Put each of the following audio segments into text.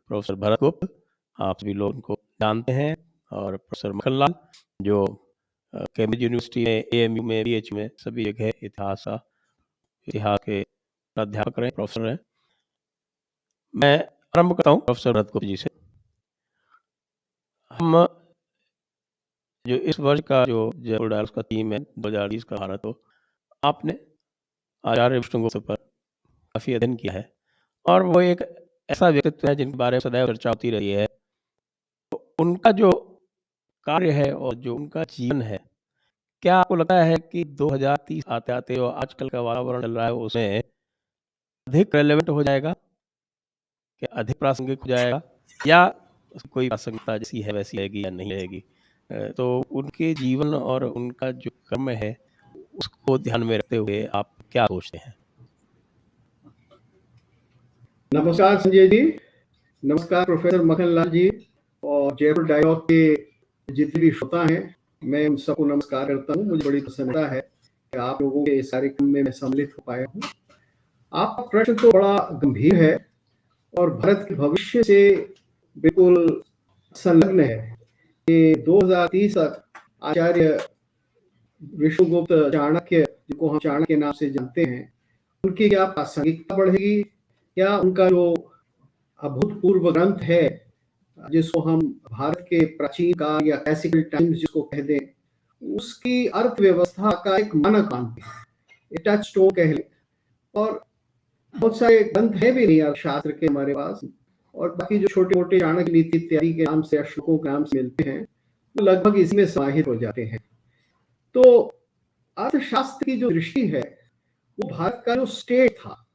Professor Bharat गुप्त, आप सभी लोग उनको जानते हैं, और प्रोफेसर मक्खनलाल जो कैम्ब्रिज यूनिवर्सिटी में, एएमयू में, बीएच में सभी जगह इतिहास के अध्यापक रहे, प्रोफेसर हैं। मैं आरंभ करता हूँ प्रोफेसर भरत गुप्त जी से। हम जो इस वर्ष का जो जयपुर डायलॉग्स का थीम है 2020 का भारत हो, आपने आचार्य विष्णुगुप्त पर काफ़ी अध्ययन किया है, और वो एक ऐसा व्यक्तित्व है जिनके बारे में सदैव चर्चा होती रही है। तो उनका जो कार्य है और जो उनका जीवन है, क्या आपको लगता है कि 2030 आते-आते जो आजकल का वातावरण चल रहा है उसमें अधिक रेलेवेंट हो जाएगा? क्या अधिक प्रासंगिक हो जाएगा, या कोई प्रासंगिकता जैसी है वैसी रहेगी या नहीं रहेगी? तो उनके जीवन और उनका जो कर्म है उसको ध्यान में रखते हुए आप क्या सोचते हैं? नमस्कार संजय जी, नमस्कार प्रोफेसर मक्खनलाल जी और जयपुर डायलॉग के जितने भी श्रोता हैं, मैं उन सबको नमस्कार करता हूँ। मुझे बड़ी प्रसन्नता है कि आप लोगों के इस कार्यक्रम में मैं सम्मिलित हो पाया हूँ। आपका प्रश्न तो बड़ा गंभीर है और भारत के भविष्य से बिल्कुल संलग्न है कि 2030 तक आचार्य विष्णुगुप्त चाणक्य, जिनको हम चाणक्य के नाम से जानते हैं, उनकी क्या प्रासंगिकता बढ़ेगी, क्या उनका जो अभूतपूर्व ग्रंथ है जिसको हम भारत के प्राचीन काल या क्लासिकल टाइम्स जिसको कह दें, उसकी अर्थव्यवस्था का एक मानक मानते हैं, एक टच स्टोन कह लें। और बहुत सारे ग्रंथ हैं भी नहीं अर्थशास्त्र के हमारे पास, और बाकी जो छोटे मोटे चाणक्य नीति इत्यादि के नाम से या श्लोकों के नाम से मिलते हैं वो लगभग इसमें समाहित हो जाते हैं। तो अर्थशास्त्र की जो दृष्टि है वो भारत का जो स्टेट था,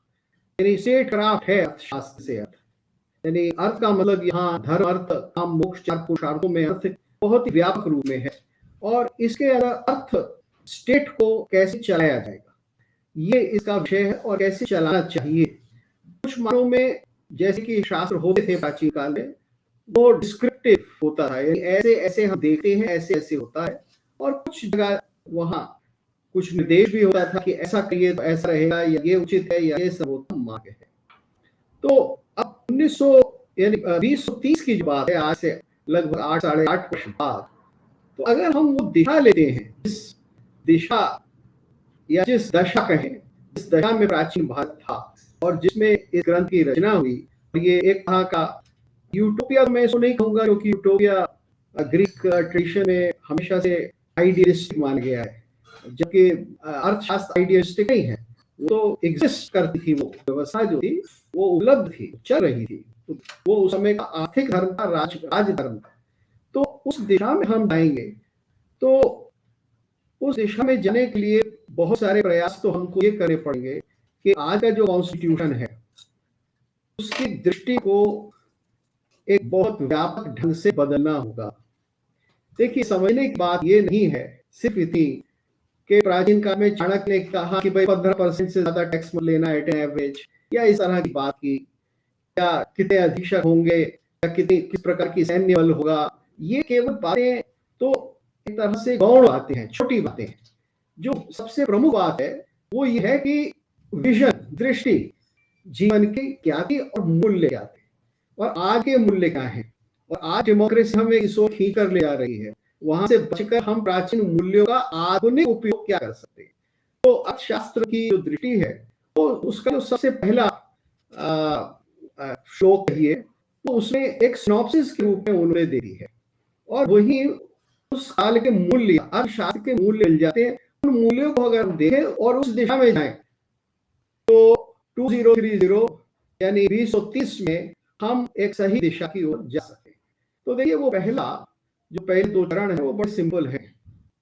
यानी स्टेट क्राफ्ट है अर्थशास्त्र से अर्थ, यानी अर्थ का मतलब यहाँ धर्म अर्थ काम मोक्ष चार पुरुषार्थों में अर्थ बहुत ही व्यापक रूप में है, और इसके अर्थ स्टेट को कैसे चलाया जाएगा ये इसका विषय है, और कैसे चलाना चाहिए। कुछ मानों में जैसे कि शास्त्र होते थे प्राचीन काल में, वो डिस्क्रिप्टिव होता है, यानी ऐसे ऐसे हम देखते हैं, ऐसे ऐसे होता है, और कुछ जगह वहाँ कुछ निर्देश भी होता था कि ऐसा करिए तो ऐसा रहेगा, या ये उचित है, या ये सर्वोत्तम मार्ग है। तो अब 1900 यानी 2030 की जो बात है, आज से लगभग 8 साढ़े 8 वर्ष बाद, तो अगर हम वो दिशा लेते हैं, जिस दिशा या जिस दशा कहें, जिस दशा में प्राचीन भारत था और जिसमें इस ग्रंथ की रचना हुई, ये एक तरह का यूटोपिया, मैं इसको नहीं कहूंगा क्योंकि यूटोपिया ग्रीक ट्रेडिशन में हमेशा से आइडियलिस्टिक माना गया है, जबकि अर्थशास्त्र आइडियलिस्टिक नहीं है। वो तो एग्जिस्ट करती थी, वो व्यवस्था जो थी वो उपलब्ध थी, चल रही थी, तो वो उस समय का आर्थिक धर्म था, राज धर्म था। तो उस दिशा में हम जाएंगे, तो उस दिशा में जाने के लिए बहुत सारे प्रयास तो हमको ये करने पड़ेंगे कि आज का जो कॉन्स्टिट्यूशन है उसकी दृष्टि को एक बहुत व्यापक ढंग से बदलना होगा। देखिए, समझने की बात ये नहीं है सिर्फ इतनी कि प्राचीन काल में चाणक्य ने कहा कि भाई 15% से ज्यादा टैक्स मत लेना एट एन एवरेज, या इस तरह की बात की, या कितने अधीक्षक होंगे, या किस प्रकार की सैन्य बल होगा, ये केवल बातें तो एक तरह से गौण बातें हैं, छोटी बातें हैं। जो सबसे प्रमुख बात है वो ये है कि विजन, दृष्टि, जीवन की क्या थी और मूल्य क्या थे, और आज के मूल्य क्या है, और आज डेमोक्रेसी हमें इस ओर खींच कर ले जा रही है, वहां से बचकर हम प्राचीन मूल्यों का आधुनिक उपयोग क्या कर सकते हैं। तो अर्थशास्त्र की जो दृष्टि है, तो उसका जो सबसे पहला श्लोक कहिए, तो उसमें एक सिनॉप्सिस के रूप में उन्होंने दे दी है, और वही उस काल के मूल्य, अर्थशास्त्र के मूल्य मिल जाते हैं। उन मूल्यों को अगर हम देखें और उस दिशा में जाएं, तो 2030 यानी 2030 में हम एक सही दिशा की ओर जा सकते हैं। तो देखिए, वो जो पहले दो चरण है वो बड़े सिंपल है,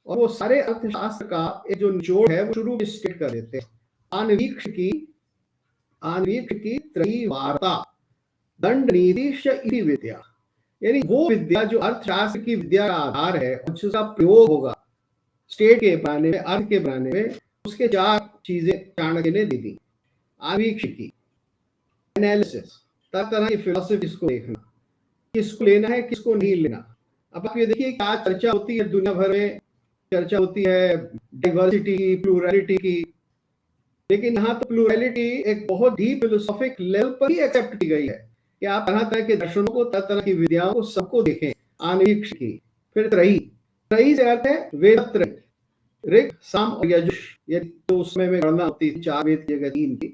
और वो सारे अर्थशास्त्र का एक जो निचोड़ है वो शुरू में स्टेट कर देते हैं। आणवीक्ष की त्रयी वार्ता दंड नीतिश इति विद्या, यानी वो विद्या जो अर्थशास्त्र की विद्या का आधार है और जिसका प्रयोग होगा स्टेट के बनाने में, अर्थ के बनाने में, उसके 4 चीजें चाणक्य ने दे दी। आणवीक्षिकी, एनालिसिस, तरह की फिलोसफी को देखना, किसको लेना है किसको नहीं लेना। अब आप ये देखिए कि आज चर्चा होती है, दुनिया भर में चर्चा होती है डाइवर्सिटी की, प्लूरलिटी की, लेकिन यहाँ तो प्लूरलिटी एक बहुत ही फिलोसॉफिक लेवल पर ही एक्सेप्ट की गई है कि आप तरह तरह के दर्शनों को, तरह तरह की विद्याओं को, सबको देखें, आनवीक्ष की। फिर त्रयी, त्रयी से अर्थ है वेद, ऋग, साम और यजुष, ये तो उस समय में गणना होती थी 4 वेद की जगह 3 की।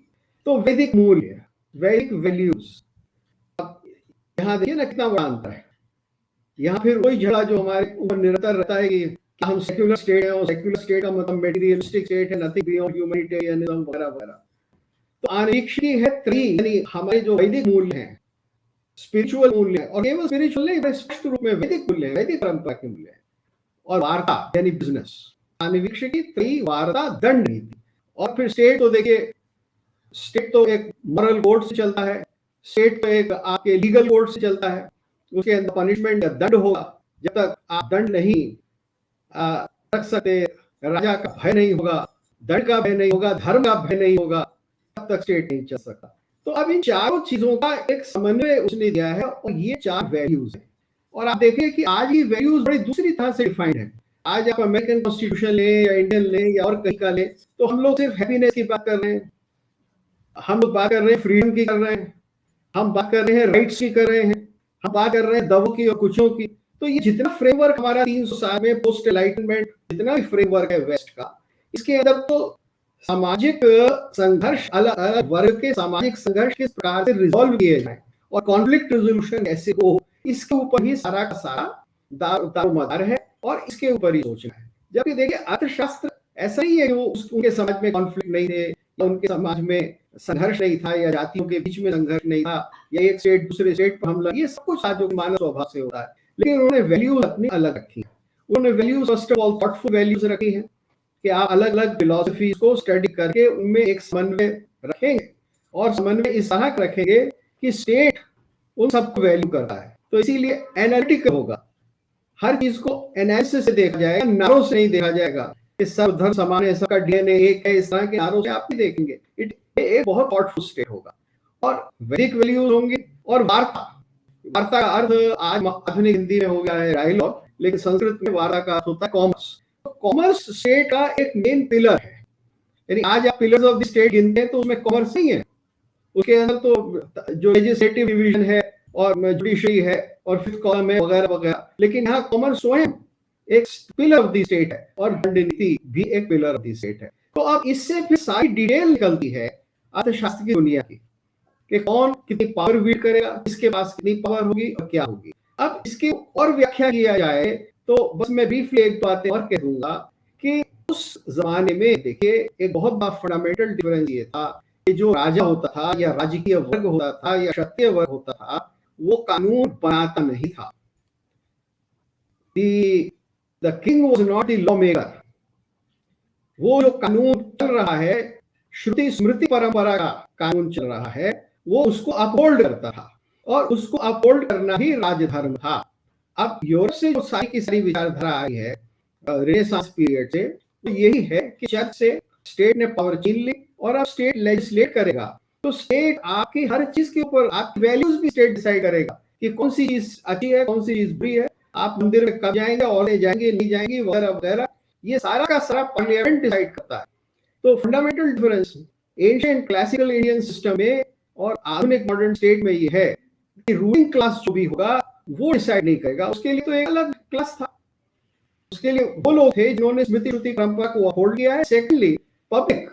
तो वैदिक मूल्य, वैदिक वैल्यूज, यहाँ देखिए ना कितना बड़ा अंतर है। यहाँ फिर वही झगड़ा जो हमारे ऊपर निरंतर रहता है कि हम सेक्युलर स्टेट है, और सेक्युलर स्टेट का मतलब मेटीरियलिस्टिक स्टेट है, नथिंग बियॉन्ड ह्यूमैनिटेरियनिज्म वगैरह वगैरह। तो आनवीक्षी है त्री, यानी हमारे जो वैदिक मूल्य हैं, स्पिरिचुअल मूल्य है, और केवल स्पिरिचुअल नहीं, स्पष्ट रूप में वैदिक मूल्य है, वैदिक परंपरा के मूल्य है। और वार्ता यानी बिजनेस, आनवीक्षी की त्री, वार्ता, दंड नीति। और फिर स्टेट तो देखिए, स्टेट तो एक मॉरल कोड से चलता है, स्टेट तो एक आपके लीगल कोड से चलता है, उसके अंदर पनिशमेंट या दंड होगा। जब तक आप दंड नहीं रख सकते, राजा का भय नहीं होगा, दंड का भय नहीं होगा, धर्म का भय नहीं होगा, तब तक स्टेट नहीं चल सकता। तो अब इन चारों चीजों का एक समन्वय उसने दिया है, और ये 4 वैल्यूज है। और आप देखिए कि आज ये वैल्यूज बड़ी दूसरी तरह से डिफाइंड है। आज आप अमेरिकन कॉन्स्टिट्यूशन लें या इंडियन लें या और कहीं का लें, तो हम लोग सिर्फ हैप्पीनेस की बात कर रहे हैं, हम लोग बात कर रहे हैं फ्रीडम की कर रहे हैं, हम बात कर रहे हैं राइट्स की कर रहे हैं, हम बात कर रहे हैं दबों की और कुछों की। तो ये जितना फ्रेमवर्क हमारा 300 साल में पोस्ट एनलाइटमेंट जितना भी फ्रेमवर्क है वेस्ट का, इसके अंदर तो सामाजिक संघर्ष, अलग अलग वर्ग के सामाजिक संघर्ष किस प्रकार से रिजॉल्व किए जाए और कॉन्फ्लिक्ट रेजोल्यूशन कैसे हो, इसके ऊपर ही सारा का सारा दारोमदार है, और इसके ऊपर ही सोचना है। जबकि देखिए अर्थशास्त्र ऐसा ही है कि वो उनके समाज में कॉन्फ्लिक्ट नहीं थे, या उनके समाज में संघर्ष नहीं था, या जातियों के बीच में संघर्ष नहीं था, या एक स्टेट दूसरे स्टेट पर हमला, ये सब कुछ जो मानव स्वभाव से होता है। लेकिन उन्होंने वैल्यूज अपनी अलग रखी है। उन्होंने values first of all thoughtful values रखी है कि आप अलग अलग फिलॉसफी को स्टडी करके उनमें एक समन्वय रखेंगे, और समन्वय इस तरह का रखेंगे कि स्टेट उन सबको वैल्यू करता है। तो इसीलिए एनालिटिकल होगा, हर चीज को एनालिसिस से देखा जाएगा, नारों से नहीं देखा जाएगा कि सब धर्म समान है, सबका डीएनए एक है, इस तरह के नारों से आप नहीं देखेंगे। एक बहुत थॉटफुल स्टेट होगा, और वैदिक वैल्यूज होंगे। और वार्ता, वार्ता का अर्थ आज आधुनिक हिंदी में हो गया है डायलॉग, लेकिन संस्कृत में वार्ता का अर्थ होता है कॉमर्स। तो कॉमर्स स्टेट का एक मेन पिलर है, यानी आज आप पिलर्स ऑफ द स्टेट गिनते हैं तो उसमें कॉमर्स नहीं है। उसके अंदर तो जो लेजिस्लेटिव डिवीजन है और जुडिशरी है और फिफ्थ कॉलम है वगैरह वगैरह, लेकिन यहाँ कॉमर्स स्वयं एक पिलर ऑफ द स्टेट है, और दंड नीति भी एक पिलर ऑफ द स्टेट है। तो अब इससे फिर सारी डिटेल निकलती है अर्थशास्त्र की दुनिया की, कि कौन कितनी पावर वीड करेगा, किसके पास कितनी पावर होगी और क्या होगी। अब इसकी और व्याख्या किया जाए तो बस मैं ब्रीफली एक बात और कह दूंगा कि उस जमाने में देखिए एक बहुत बड़ा फंडामेंटल डिफरेंस ये था कि जो राजा होता था, या राजकीय वर्ग होता था, या क्षत्रिय वर्ग होता था, वो कानून बनाता नहीं था। The king was not the lawmaker. वो जो कानून चल रहा है, श्रुति स्मृति परंपरा का कानून चल रहा है, वो उसको अपहोल्ड करता था, और उसको अपहोल्ड करना ही राजधर्म था। अब यूरोप से जो सारी की सारी विचारधारा आई है रेनेसांस पीरियड से, तो यही है कि चर्च से स्टेट ने पावर छीन ली, और अब स्टेट लेजिस्लेट करेगा। तो स्टेट आपकी हर चीज के ऊपर, आपकी वैल्यूज भी स्टेट डिसाइड करेगा कि कौन सी चीज अच्छी है, कौन सी चीज बुरी है, आप मंदिर में कब जाएंगे, औरतें जाएंगी नहीं जाएंगी वगैरह वगैरह, ये सारा का सारा पार्लियामेंट डिसाइड करता है। तो fundamental difference ancient classical Indian system में और आधुनिक मॉडर्न स्टेट में ये है कि रूलिंग क्लास जो भी होगा वो डिसाइड नहीं करेगा, उसके लिए तो एक अलग क्लास था, उसके लिए वो लोग थे जिन्होंने स्मृति श्रुति परंपरा को होल्ड किया है। सेकेंडली पब्लिक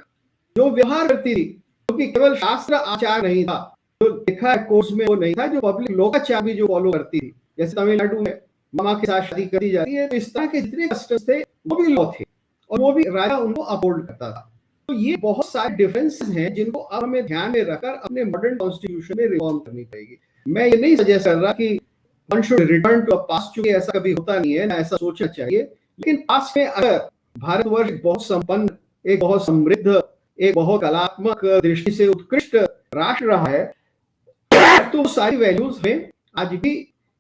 जो व्यवहार करती थी, क्योंकि केवल शास्त्र आचार नहीं था जो लिखा है कोर्स में, वो नहीं था, जो पब्लिक लोकाचार भी जो फॉलो करती थी। जैसे तमिलनाडु में मामा के साथ शादी करी जाती है, तो इस तरह के जितने कस्टम्स थे वो भी लॉ थे, और वो भी राजा उनको अपहोल्ड करता था। तो ये बहुत सारे डिफरेंसेस हैं जिनको अब हमें ध्यान में रखकर अपने मॉडर्न कॉन्स्टिट्यूशन में रिफॉर्म करनी पड़ेगी। मैं ये नहीं सजेस्ट कर रहा कि one should return to past, चूंकि ऐसा कभी होता नहीं है ना, ऐसा सोचना चाहिए। लेकिन पास्ट में अगर भारतवर्ष बहुत संपन्न, एक बहुत समृद्ध, एक बहुत कलात्मक दृष्टि से उत्कृष्ट राष्ट्र रहा है, तो सारी वैल्यूज में आज भी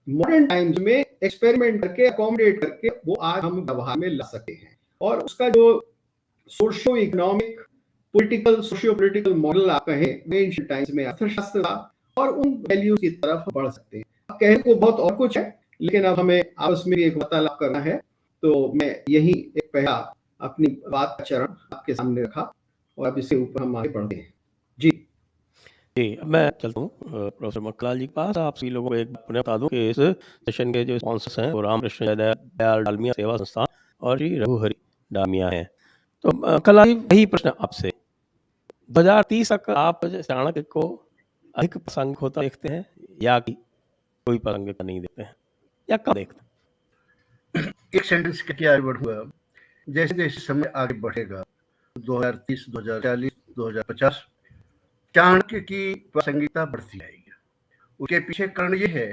मॉडर्न टाइम्स में एक्सपेरिमेंट करके, अकोमोडेट करके वो आज हम व्यवहार में ला सकते हैं। और उसका जो socio economic political socio political model आप कहें, वे एंशिएंट टाइम्स में अर्थशास्त्र था, और उन वैल्यूज की तरफ बढ़ सकते हैं। अब कहने को बहुत और कुछ है, लेकिन अब हमें आपस में एक वार्तालाप करना है, तो मैं यही एक पहला अपनी बात का चरण आपके सामने रखा, और अब इसके ऊपर हम आगे बढ़ते हैं। जी जी, अब मैं चलता हूँ प्रोफेसर मक्खनलाल जी के पास। आप सभी लोगों को एक बात पुनः बता दूँ कि इस सेशन के जो स्पॉन्सर्स हैं वो रामकृष्ण दयाल डालमिया सेवा संस्थान और श्री रघुहरि डालमिया हैं। तो मक्खनलाल जी, वही प्रश्न आपसे, 2030 तक आप चाणक्य को अधिक प्रासंगिक होता देखते हैं या कि कोई प्रासंगिकता नहीं देखते हैं, या कब देखते हैं? एक सेंटेंस के क्या बढ़ूंगा, जैसे जैसे समय आगे बढ़ेगा 2030, 2040, 2050, चाणक्य की प्रासंगिकता बढ़ती जाएगी। उसके पीछे कारण ये है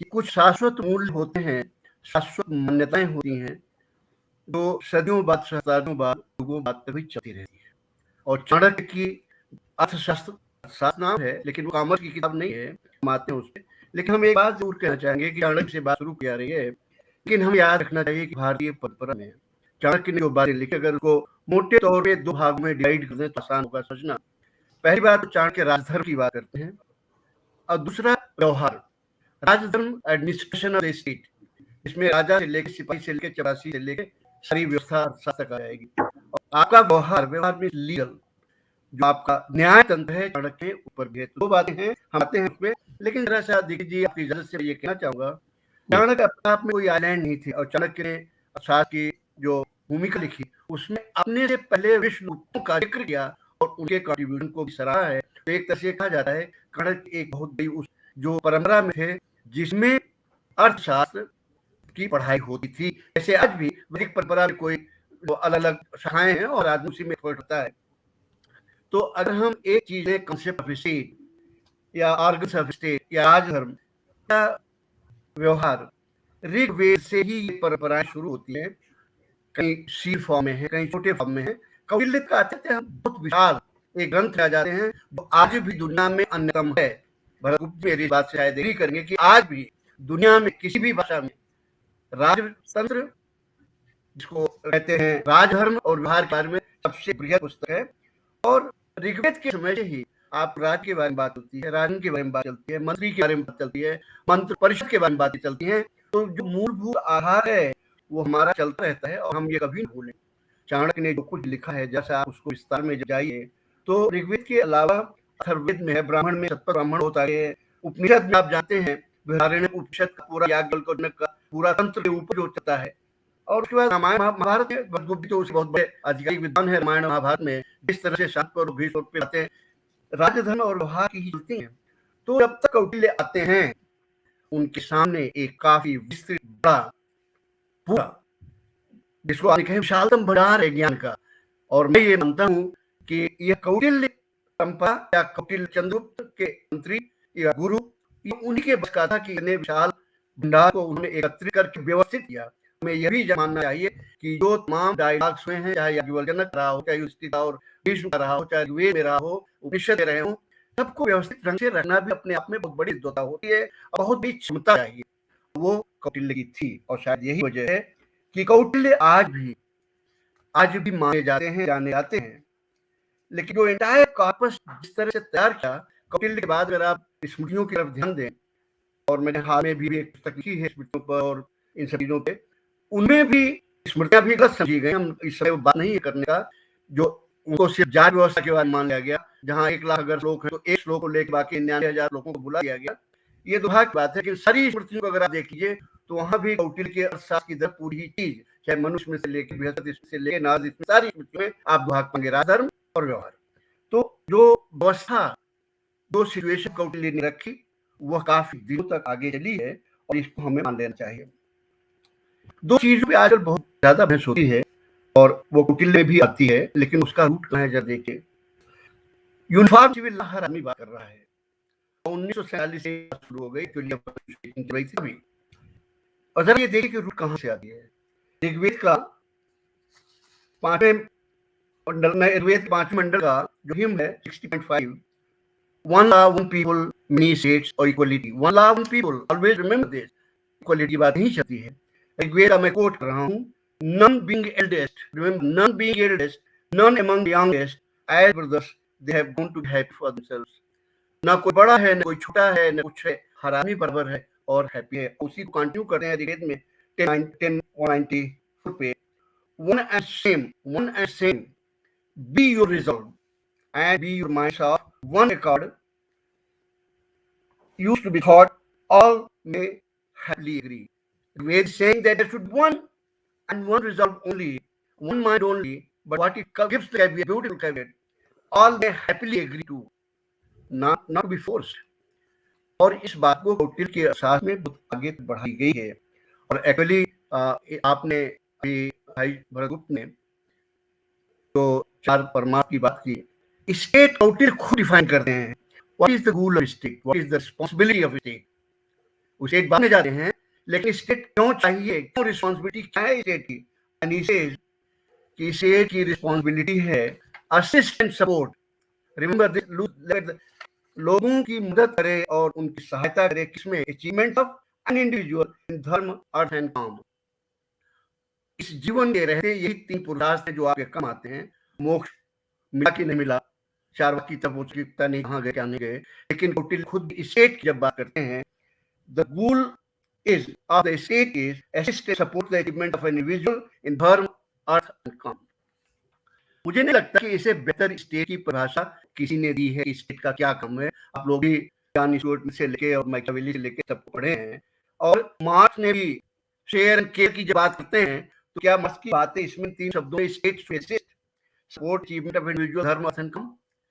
कि कुछ शाश्वत मूल्य होते हैं, शाश्वत मान्यताएं होती हैं जो सदियों बाद, सहस्राब्दियों बाद, युगों बाद तक भी चलती रहती है। और चाणक्य की अर्थशास्त्र शास्त्र नाम है, लेकिन वो कॉमर्स की किताब नहीं है, हम आते हैं उसपे। लेकिन हम एक बात जरूर कहना चाहेंगे कि चाणक्य से बात शुरू की जा रही है, लेकिन हम याद रखना चाहिए कि भारतीय परंपरा में चाणक्य ने जो बातें लिखी, अगर उसको मोटे तौर पे दो भाग में डिवाइड कर दें तो आसान होगा समझना। पहली बात तो चाणक्य राजधर्म की बात करते हैं, और दूसरा व्यवहार, राजधर्म एडमिनिस्ट्रेशन ऑफ द स्टेट, इसमें राजा से लेकर सिपाही से लेकर चपरासी से लेकर सारी व्यवस्था शासक आ जाएगी। और आपका व्यवहार में लीगल, जो आपका न्याय तंत्र है, चाणक्य के ऊपर भी है। दो बातें हैं, हम आते हैं उसमें, लेकिन जरा सा देखिए जी, आपकी इजाजत से ये कहना चाहूंगा, चाणक्य अपने आप में कोई आइलैंड नहीं थी, और चाणक्य ने अर्थशास्त्र की जो भूमिका लिखी उसमें अपने से पहले विश्वगुप्तों का जिक्र किया और उनके कंट्रीब्यूशन को भी सराहा है। तो एक तरह से कहा जाता है चाणक्य एक बहुत बड़ी उस जो परंपरा में थे जिसमें अर्थशास्त्र की पढ़ाई होती थी। जैसे आज भी वैदिक परंपरा में कोई अलग अलग शाखाएं हैं और आदमी उसी में एक्सपर्ट होता है। तो अगर हम एक चीज है, कॉन्सेप्ट ऑफ स्टेट या ऑर्गन्स ऑफ स्टेट या राजधर्म या व्यवहार, ऋग्वेद से ही ये परंपराएं शुरू होती हैं। कहीं सी फॉर्म में है, कहीं छोटे फॉर्म में है। कौटिल्य का कहते हैं बहुत विशाल एक ग्रंथ आ जाते हैं, जो आज भी दुनिया में अन्यतम है। भरतगुप्त मेरी बात से शायद एग्री करेंगे कि आज भी दुनिया में किसी भी भाषा में राजतंत्र, जिसको कहते हैं राजधर्म और व्यवहार के बारे में सबसे बृहद पुस्तक है। और ऋग्वेद के समय से ही आप राज के बारे में बात होती है, राजन के बारे में बात चलती है, मंत्री के बारे में बात चलती है, मंत्र परिषद के बारे में बातें चलती हैं। तो जो मूलभूत आधार है वो हमारा चलता रहता है और हम ये कभी नहीं भूलें। चाणक्य ने जो कुछ लिखा है, जैसा आप उसको विस्तार में जाइए तो ऋग्वेद के अलावा अथर्ववेद में है, ब्राह्मण में 70 ब्राह्मण होता है। उपनिषद में आप जानते हैं बृहदारण्यक उपनिषद का पूरा याज्ञवल्क्य का पूरा तंत्र के ऊपर जो चलता है। और उसके बाद रामायण महाभारत में भरतगुप्त तो बहुत बड़े आधिकारिक विद्वान है। रामायण महाभारत में जिस तरह से शांत और भीष्म पे आते हैं, राजधर्म और व्यवहार की ही चलती हैं। तो जब तक कौटिल्य आते हैं उनके सामने एक काफी विस्तृत बड़ा पूरा, जिसको आप कहें विशालतम भंडार है ज्ञान का। और मैं ये मानता हूँ कि यह कौटिल्य परंपरा या कौटिल्य चंद्रगुप्त के मंत्री या गुरु, ये उन्हीं के बस का था कि इतने विशाल भंडार को उन्होंने एकत्रित करके व्यवस्थित किया। हमें यह भी मानना चाहिए कि जो तमाम डायलॉग्स हुए हैं, चाहे याज्ञवल्क्य रहा हो, चाहे युधिष्ठिर और भीष्म का रहा हो, चाहे ऋग्वेद में रहा हो, उपनिषद रहे हो, सबको व्यवस्थित ढंग से रखना भी अपने आप में बहुत बड़ी विद्वता होती है और बहुत बड़ी क्षमता चाहिए। वो कौटिल्य की थी और शायद यही वजह है कि कौटिल्य आज भी माने जाते हैं, जाने जाते हैं। लेकिन जो एंटायर कॉर्पस जिस तरह से तैयार किया कौटिल्य के बाद, अगर आप स्मृतियों की तरफ ध्यान दें, और मैंने हाल में भी एक पुस्तक लिखी है स्मृतियों पर और इन सब चीजों पे, उनमें भी स्मृतियां भी गलत समझी गई। हम इस समय बात नहीं करने का, जो उनको सिर्फ जाट व्यवस्था के बाद मान लिया गया, जहां 1 लाख अगर श्लोक है तो एक श्लोक को लेकर बाकी 99,000 लोगों को बुला दिया गया। ये दुर्भाग्य की बात है कि सारी स्मृतियों को अगर आप देख लीजिए तो वहां भी कौटिल्य के अर्थशास्त्र की दर पूरी ही चीज, चाहे मनुष्य में से लेकर बृहस्पति से लेकर नारद, इसमें सारी स्मृतियों में आप दुभाग पाएंगे राजधर्म और व्यवहार। तो जो व्यवस्था, जो सिचुएशन कौटिल्य ने रखी, वह काफी दिनों तक आगे चली है और इसको हमें मान लेना चाहिए। दो चीजों पे आजकल बहुत ज्यादा बहस होती है और वो कौटिल्य में भी आती है, लेकिन उसका रूट कहाँ है जरा देखिए। यूनिफॉर्म सिविल लॉ हर आदमी बात कर रहा है, 1947 से शुरू हो गई थी। और जरा ये देखिए कि रूट कहाँ से आती है। ऋग्वेद का 5वें मंडल में, ऋग्वेद के 5वें मंडल का जो हिम है 60.5, one law, one people, many states or equality, one law, one people, always remember this, equality बात नहीं चलती है। ऋग्वेद का मैं कोट कर रहा हूँ, none being eldest, remember, none being eldest, none among the youngest, as brothers they have gone to be happy for themselves। ना कोई बड़ा है, ना कोई छोटा है, ना कुछ है, हर आदमी बराबर है और हैप्पी है। उसी को कंटिन्यू करते हैं ऋग्वेद में 10:94 पे, one and same be your resolve and be your minds of one accord used to be thought all may happily agree. The way saying that there should be one and one resolve only, one mind only, but what it gives the caveat, beautiful caveat, all may happily agree to, not be forced. और इस बात को कौटिल्य के असास में बहुत आगे बढ़ाई गई है। और एक्चुअली आपने अभी भाई भरतगुप्त ने जो चार परमार्थ की बात की, स्टेट कौटिल्य खुद डिफाइन करते हैं। What is the goal of state, what is the responsibility of state. वो स्टेट बाद में जाते हैं, लेकिन स्टेट क्यों चाहिए, क्यों रिस्पांसिबिलिटी क्या है स्टेट की। एंड ही सेज कि स्टेट की रिस्पांसिबिलिटी है assist and support. Remember this, लोगों की मदद करे और उनकी सहायता करे, किसमें, achievement of an individual in धर्म, अर्थ एंड काम। इस जीवन के रहते यही तीन पुरुषार्थ हैं जो आपके कम आते हैं। मोक्ष मिला कि नहीं मिला, चारवाकी तब पता नहीं कहाँ गए क्या नहीं गए, लेकिन कौटिल्य खुद स्टेट की जब बात करते हैं, the goal is of the state is assist and support the achievement of an individual in धर्म, अर्थ एंड काम। मुझे नहीं लगता कि इसे बेहतर स्टेट की परिभाषा किसी ने दी है कि स्टेट का क्या काम है। आप लोग भी जॉन इंस्टीट्यूट से लेके और मैकियावेली से लेके सबको पढ़े हैं, और मार्क्स ने भी शेयर एंड केयर की जब बात करते हैं तो क्या मार्क्स की बातें इसमें तीन शब्दों में स्टेट स्पेसिस्ट support achievement of individual dharma, artha and काम,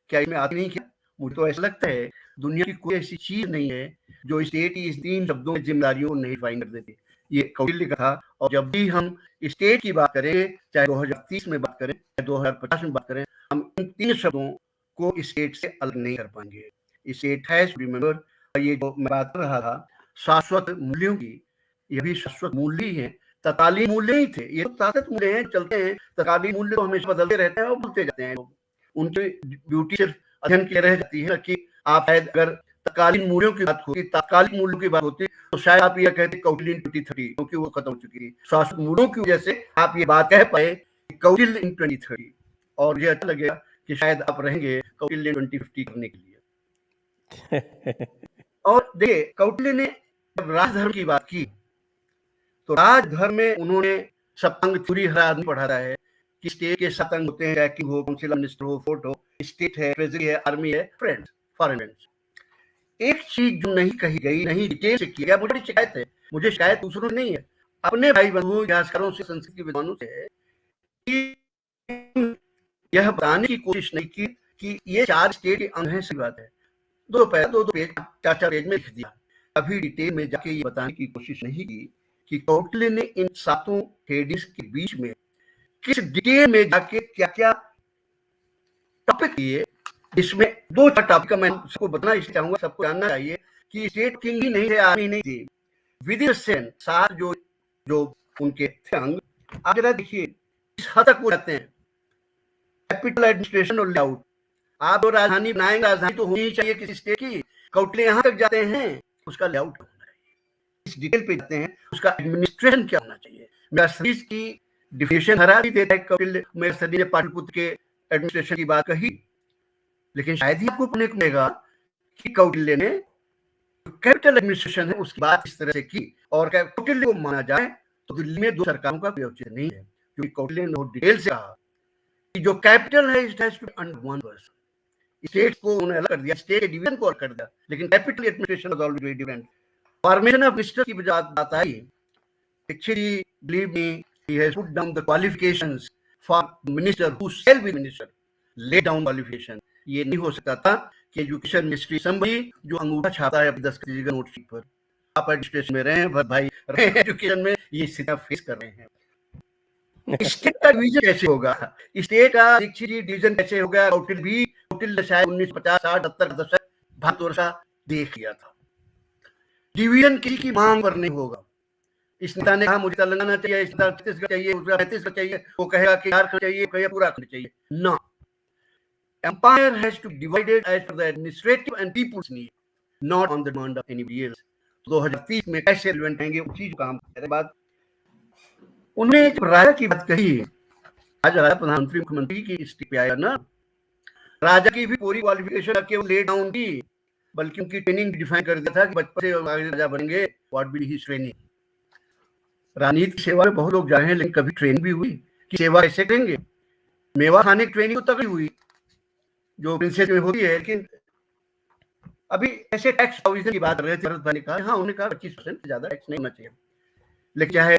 क्या इसमें आती नहीं? क्या मुझे तो ऐसा लगता है दुनिया की कोई ऐसी चीज नहीं है जो स्टेट की इस तीन शब्दों में जिम्मेदारियों को नहीं डिफाइन कर देती। ये कौटिल्य का था। और जब भी हम स्टेट की बात करें, चाहे 2030 में बात करें, चाहे 2050 में बात करें, हम इन तीन शब्दों को स्टेट से अलग नहीं कर पाएंगे। स्टेट हैज टू रिमेंबर, और ये जो मैं बात कर रहा था शाश्वत मूल्यों की, ये भी शाश्वत मूल्य ही है, तत्कालीन मूल्य ही थे। ये तो शाश्वत मूल्य हैं, चलते हैं। तत्कालीन मूल्य तो हमेशा बदलते रहते हैं और भूलते जाते हैं लोग। उनकी ड्यूटी सिर्फ अध्ययन के रह जाती है कि आप शायद अगर तत्कालीन मूल्यों की बात होती, तात्कालिक मूल्यों की बात होती, तो शायद आप ये कहते कौटिल्य इन 2030, क्योंकि वो खत्म हो चुकी थी। शाश्वत मूल्यों की वजह से आप ये बात कह पाए कौटिल्य इन 2030, और ये अच्छा लगेगा कि शायद आप रहेंगे कौटिल्य 2050 करने के लिए। और देखिए, कौटिल्य ने जब राजधर्म की बात की तो राजधर्म में उन्होंने सप्तांग थ्योरी हर आदमी पढ़ा रहा है कि स्टेट के 7 अंग होते हैं, चाहे किंग हो, काउंसिल मिनिस्टर हो, फोर्ट हो, स्टेट है, ट्रेजरी है, आर्मी है, फ्रेंड्स, फॉरेन फ्रेंड्स। एक चीज जो नहीं कही गई, नहीं डिटेल से किया, मुझे शिकायत है, मुझे शिकायत दूसरों से नहीं है, अपने भाई बंधुओं, इतिहासकारों से, संस्कृत के विद्वानों से है कि यह बताने की कोशिश नहीं की कि ये 4 स्टेट के अंग हैं। सही बात है, दो पेज 4 पेज में लिख दिया। अभी डिटेल में जाके ये बताने की कोशिश नहीं की कि कौटिल्य ने इन 7 हेडिंग्स के बीच में किस डिटेल में जाके क्या क्या टॉपिक दिए। इसमें 2-4 टॉपिक का मैं सबको बताना इसलिए चाहूंगा, सबको जानना चाहिए कि स्टेट किंग ही नहीं थे, आर्मी नहीं थी, विद सेन 7 जो उनके थे अंग। आप जरा देखिए इस हद तक वो जाते हैं। कैपिटल, एडमिनिस्ट्रेशन और लेआउट। आप जो राजधानी बनाएंगे, राजधानी तो होनी चाहिए किसी स्टेट की। कौटिल्य यहाँ तक जाते हैं, उसका लेआउट होना चाहिए, इस डिटेल पे जाते हैं, उसका एडमिनिस्ट्रेशन क्या होना चाहिए। मेरा स्टडीज की डिफिनेशन हरा भी देता है कौटिल्य। मेरे स्टडी ने पाटलिपुत्र के एडमिनिस्ट्रेशन की बात कही, लेकिन शायद ही आपको पढ़ने को मिलेगा कि कौटिल्य ने कैपिटल एडमिनिस्ट्रेशन है उसकी बात इस तरह से की। और कौटिल्य को माना जाए तो दिल्ली में 2 सरकारों का कोई औचित्य नहीं है, क्योंकि कौटिल्य ने बहुत डिटेल से कहा कि जो कैपिटल है it has to be under one person. State को उन्होंने अलग कर दिया, स्टेट के डिवीजन को अलग कर दिया, लेकिन capital administration was always very different. Formation of minister की बात आई, actually believe me he has put down the qualifications for minister who shall be minister, lay down qualification. ये नहीं हो सकता था कि एजुकेशन मिनिस्ट्री संबंधी जो अंगूठा छापता है 10 का नोटशीट पर, आप एडमिनिस्ट्रेशन में रहे हैं भाई, रहे एजुकेशन में, ये स्थितियां फेस कर रहे हैं। स्टेट का डिवीजन कैसे होगा, स्टेट का डिवीजन कैसे होगा। कौटिल्य शायद 1950, 60, 70 का दशक भारतवर्षा देख लिया था। डिवीजन किसी की मांग पर नहीं होगा। इस नेता ने कहा मुझे तेलंगाना चाहिए, इस नेता छत्तीसगढ़ चाहिए, उसका 35 चाहिए, वो कहेगा कि झारखंड चाहिए, कहेगा पूरा खंड चाहिए। No, empire has to be divided as per the administrative and people's need, not on the demand of anybody else। 2030 में कैसे रिलेवेंट आएंगे उसी जो काम करने बाद उन्होंने जब राजा की बात कही, आज राजा प्रधानमंत्री मुख्यमंत्री की स्थिति पे आया ना, राजा की भी पूरी क्वालिफिकेशन रखे वो ले डाउन की, बल्कि उनकी ट्रेनिंग डिफाइन कर दिया था कि बचपन से आगे राजा बनेंगे, व्हाट विल ही ट्रेनिंग। राजनीति की सेवा में बहुत लोग जाए हैं, लेकिन कभी ट्रेनिंग भी हुई कि सेवा कैसे करेंगे। मेवा खाने की ट्रेनिंग तो तभी हुई जो प्रिंसेस में होती है, लेकिन अभी ऐसे टैक्स प्रोविजन की बात कर रहे थे, भरत भाई ने कहा, हाँ, उन्होंने कहा 25% से ज्यादा टैक्स नहीं होना चाहिए। लेकिन चाहे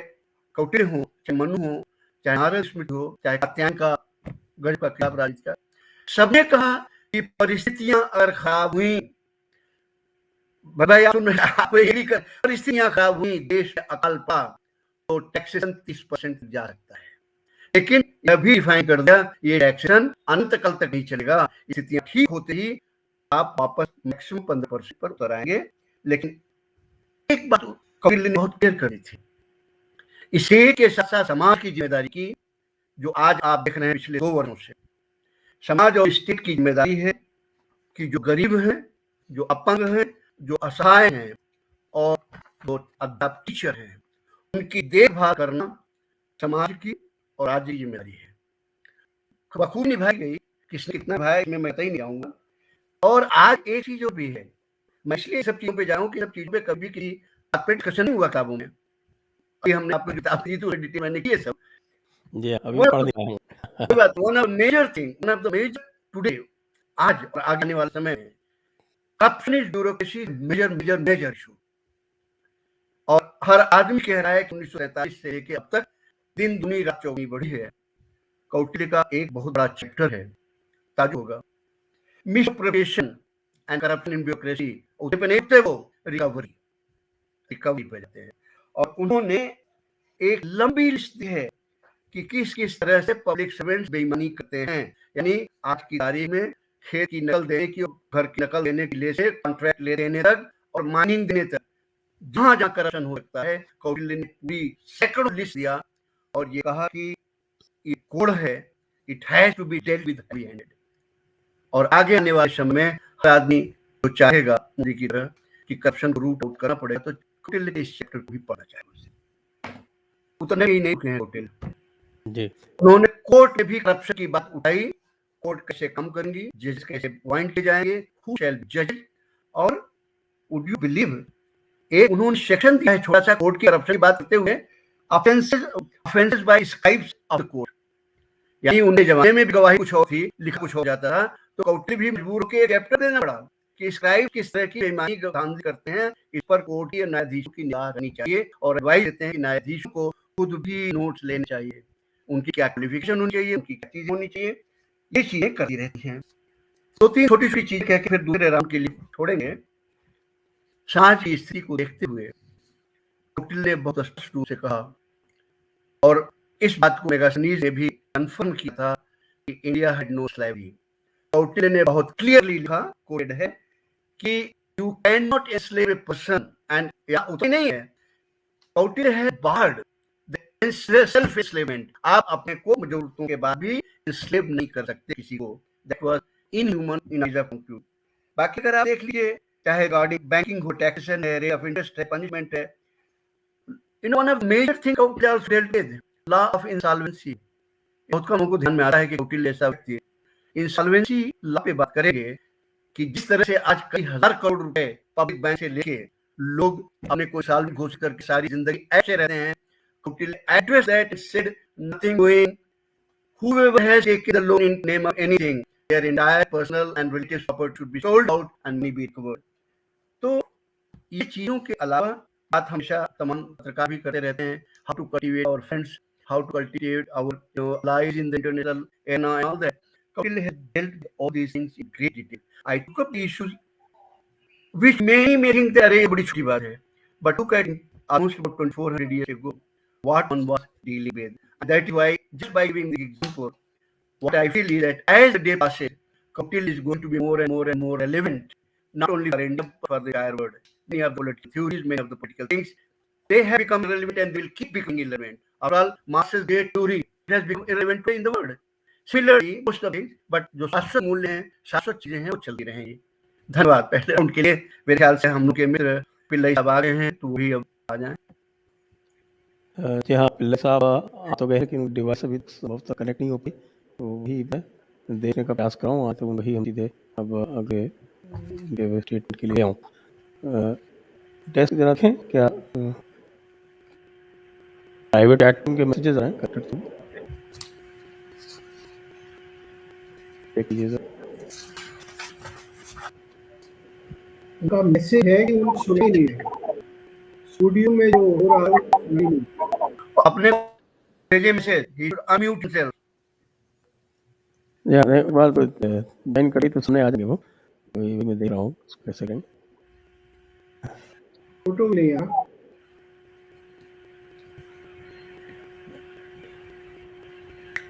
कौटिल्य हो, चाहे मनु हो, चाहे नारद स्मृति हो, चाहे कात्यायन का गणित का खिलाफ राजनीति का, सबने कहा कि परिस्थितियां अगर खराब हुई, भाई आप ये भी कर, परिस्थितियां खराब हुई, देश अकाल पा, तो टैक्सेशन 30% जा सकता है। लेकिन यह भी डिफाइन कर दिया, ये टैक्सेशन अंत काल तक नहीं चलेगा, स्थितियां ठीक होते ही आप वापस मैक्सिमम 15% पर उतर आएंगे। लेकिन एक बात कौटिल्य ने बहुत क्लियर कर दी थी, इसी के साथ साथ समाज की जिम्मेदारी की, जो आज आप देख रहे हैं पिछले 2 वर्षों से, समाज और स्टेट की जिम्मेदारी है कि जो गरीब हैं, जो अपंग हैं, जो असहाय हैं और जो अध्यापक टीचर हैं, उनकी देखभाल करना समाज की और राज्य की जिम्मेदारी है। बखूबी निभाई गई, किसने कितना निभाया इसमें मैं नहीं आऊंगा। और आज एक चीज जो भी है, मैं इसलिए सब चीजों पे जाऊं कि सब चीजों पे कभी किसी बात पे डिस्कशन नहीं हुआ काबू में। अभी हमने आपको किताब दी तो डिटेल मैंने की है सब, जी अभी वो पढ़ नहीं रहा हूँ। कोई बात, one of major thing, one of the major today, आज और आगे आने वाले समय में, corruption is bureaucracy major major major issue. और हर आदमी कह रहा है कि 1947 से लेके अब तक दिन दुनी रात चौगुनी बढ़ी है। कौटिल्य का एक बहुत बड़ा चैप्टर है, ताजु होगा, misappropriation and corruption in bureaucracy, उसे पे नहीं थे वो रिकवरी पे जाते हैं। और उन्होंने एक लंबी लिस्ट दी है कि किस किस तरह से पब्लिक सर्वेंट्स बेईमानी करते हैं। यानी आज की तारीख में खेत की नकल देने की, घर की नकल देने के लिए से कॉन्ट्रैक्ट ले देने तक और माइनिंग देने तक, जहां जहां करप्शन हो सकता है, कौटिल्य ने पूरी सैकड़ों लिस्ट दिया और ये कहा कि ये कोड है, it has to be dealt with heavy handed. और आगे आने वाले समय में हर आदमी जो चाहेगा मोदी की तरह कि करप्शन को रूट आउट करना पड़ेगा, तो कौटिल्य के इस चैप्टर को भी पढ़ना चाहिए। उतने ही नहीं हैं कौटिल्य जी, उन्होंने कोर्ट में भी करप्शन की बात उठाई, कोर्ट कैसे कम करेंगी, जज कैसे पॉइंट किए जाएंगे, हु शैल बी जज। और वुड यू बिलीव, एक उन्होंने सेक्शन दिया है छोटा सा कोर्ट की करप्शन की बात करते हुए, offences by scribes of the court. यानी उनके जमाने में भी गवाही कुछ और थी, लिखा कुछ हो जाता था, तो कौटिल्य भी मजबूर होकर एक चैप्टर देना पड़ा कि स्क्राइब किस तरह की बेईमानी धांधली करते हैं, इस पर कोर्ट या न्यायाधीशों की निगाह रहनी चाहिए। और एडवाइस देते हैं कि न्यायाधीशों को खुद भी नोट्स लेने चाहिए, उनकी क्या क्वालिफिकेशन होनी चाहिए, उनकी क्या चीजें होनी चाहिए, ये चीजें करती रहती हैं। 2-3 छोटी छोटी चीजें कह के फिर दूसरे राउंड के लिए छोड़ेंगे। समाज की स्थिति को देखते हुए कौटिल्य ने बहुत स्पष्ट रूप से कहा, और इस बात को मेगास्थनीज ने भी कंफर्म किया था कि India had no slavery. Kautilya ने बहुत क्लियरली लिखा, कोटेड है, कि you can not enslave a person, and या उतना नहीं है, कौटिल्य है बार्ड सेल्फ एनस्लेवमेंट। आप अपने को जरूरतों के बाद भी एनस्लेव नहीं कर सकते किसी को, that was inhuman in eyes of conclude. बाकी अगर आप देख लीजिए, चाहे रिगार्डिंग बैंकिंग हो, टैक्सेशन है, रेट ऑफ इंटरेस्ट है, पनिशमेंट है, in one of major thing Kautilya also dealt with law of insolvency. बहुत कम हमको ध्यान में आता है कि कौटिल्य ऐसा व्यक्ति है। इंसॉल्वेंसी लॉ पे बात करेंगे कि जिस तरह से आज कई हजार करोड़ रुपए पब्लिक बैंक से लेके लोग अपने कोई साल में घोषित करके सारी जिंदगी ऐसे रहते हैं, Kautilya addressed that and said, nothing doing. Whoever has taken the loan in name of anything, their entire personal and relative property should be sold out and money be recovered. तो ये चीजों के अलावा बात हमेशा तमाम पत्रकार भी करते रहते हैं, how to cultivate our friends, how to cultivate our allies in the international arena and all that. Kautilya has dealt with all these things in great detail. I took up the issues which many may think that अरे बड़ी छोटी बात है, but look at almost about 2400 years ago what one was dealing with. And that is why, just by giving the example, what I feel is that as the day passes, Kautilya is going to be more and more and more relevant, not only for India, but for the entire world. Many of the political theories, many of the political things, they have become relevant and will keep becoming relevant. After all, Marx's great theory has become irrelevant in the world. Similarly, most of things, but जो शाश्वत मूल्य हैं, शाश्वत चीजें हैं, वो चलती रहेंगी। धन्यवाद। पहले राउंड के लिए मेरे ख्याल से हम लोग के मित्र पिल्लई साहब आ गए हैं, तो वही अब आ जाएं। जी हाँ, पिल्लई साहब आ तो गए, लेकिन डिवाइस अभी संभवतः कनेक्ट नहीं हो पाई, तो वही मैं देखने का प्रयास कर रहा हूँ। तो वही हम सीधे अब अगले स्टेटमेंट के लिए आऊँ। टेस्ट जरा देखें क्या प्राइवेट चैट के मैसेजेस आए कनेक्ट, तो देख लीजिए सर। उनका मैसेज है कि उनको सुने ही नहीं है, स्टूडियो में जो हो रहा है वो सुने नहीं। अपने भेजे message, he should unmute himself. या एक बार तो ज्वाइन करी तो सुने आ जाएंगे वो, वही मैं देख रहा हूँ उसका सेकंड। फोटो में नहीं है।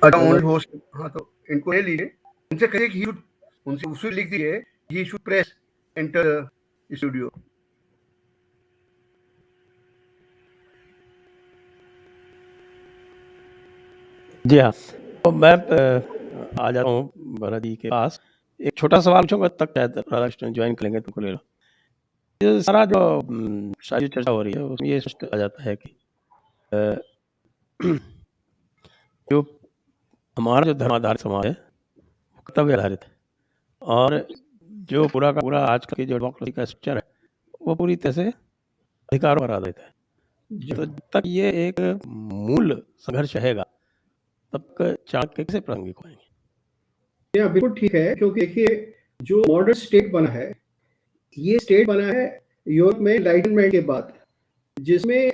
अच्छा ओनली होस्ट, हाँ तो इनको ले लीजिए, उनसे कहिए कि उनसे उसे लिख दीजिए he should press enter studio. जी हाँ, तो मैं आ जाता हूँ भरत जी के पास। एक छोटा सवाल पूछूंगा, तक शायद राधाकृष्ण ज्वाइन करेंगे तुमको ले लो। ये सारा जो सारी चर्चा हो रही है उसमें ये स्पष्ट आ जाता है कि जो हमारा जो धर्माधारित समाज है वो कर्तव्य आधारित है, और जो पूरा का पूरा आजकल की जो डेमोक्रेसी का स्ट्रक्चर है वो पूरी तरह से अधिकारों पर आधारित है। तो जब तक ये एक मूल संघर्ष रहेगा तब तक चाणक्य कैसे प्रासंगिक होंगे? या बिल्कुल ठीक है, क्योंकि देखिए जो मॉडर्न स्टेट बना है, ये स्टेट बना है यूरोप में एनलाइटनमेंट के बाद, जिसमें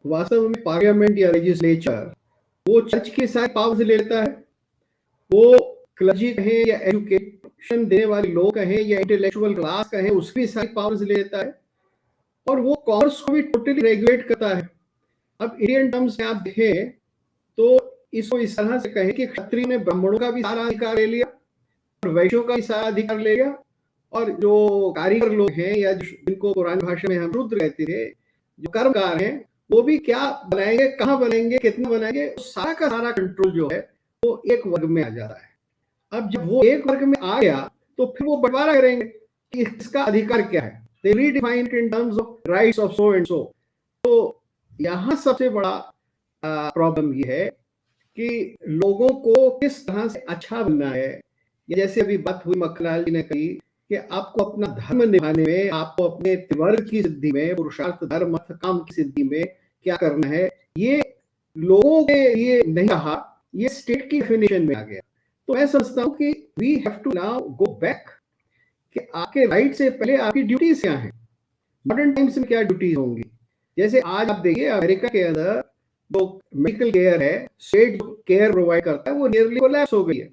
वास्तव में पार्लियामेंट या लेजिस्लेचर वो चर्च के साथ पावर्स ले लेता है, वो क्लर्जी कहें या एजुकेशन देने वाले लोग कहें या इंटेलेक्चुअल क्लास कहें उसकी सारी पावर्स ले लेता है, और वो कॉमर्स को भी टोटली रेगुलेट करता है। अब इंडियन टर्म्स में आप देखें तो इसको इस तरह से कहें कि क्षत्रिय ने ब्राह्मणों का भी सारा अधिकार ले लिया और वैश्यों का भी सारा अधिकार ले लिया, और जो कारीगर लोग हैं या जिनको पुरानी भाषा में हम शूद्र कहते थे, जो कर्मकार हैं, वो भी क्या बनाएंगे, कहाँ बनाएंगे, कितना बनाएंगे, सारा का सारा कंट्रोल जो है वो एक वर्ग में आ जाता है। अब जब वो एक वर्ग में आ गया तो फिर वो बंटवारा करेंगे कि इसका अधिकार क्या है, they redefine it in terms of rights of so and so। तो यहाँ सबसे बड़ा प्रॉब्लम ये है कि लोगों को किस तरह से अच्छा बनना है। जैसे अभी बात हुई मक्खनलाल जी ने कही कि आपको अपना धर्म निभाने में, आपको अपने त्रिवर्ग की सिद्धि में, पुरुषार्थ धर्म अर्थ काम की सिद्धि में क्या करना है, ये लोगों के लिए नहीं रहा, ये स्टेट की डेफिनेशन में आ गया। तो मैं समझता हूँ कि we have to now go back कि आपके राइट से पहले आपकी ड्यूटीज क्या हैं, मॉडर्न टाइम्स में क्या ड्यूटीज होंगी। जैसे आज आप देखिए अमेरिका के अंदर जो मेडिकल केयर है, स्टेट केयर प्रोवाइड करता है, वो नियरली कोलैप्स हो गई है,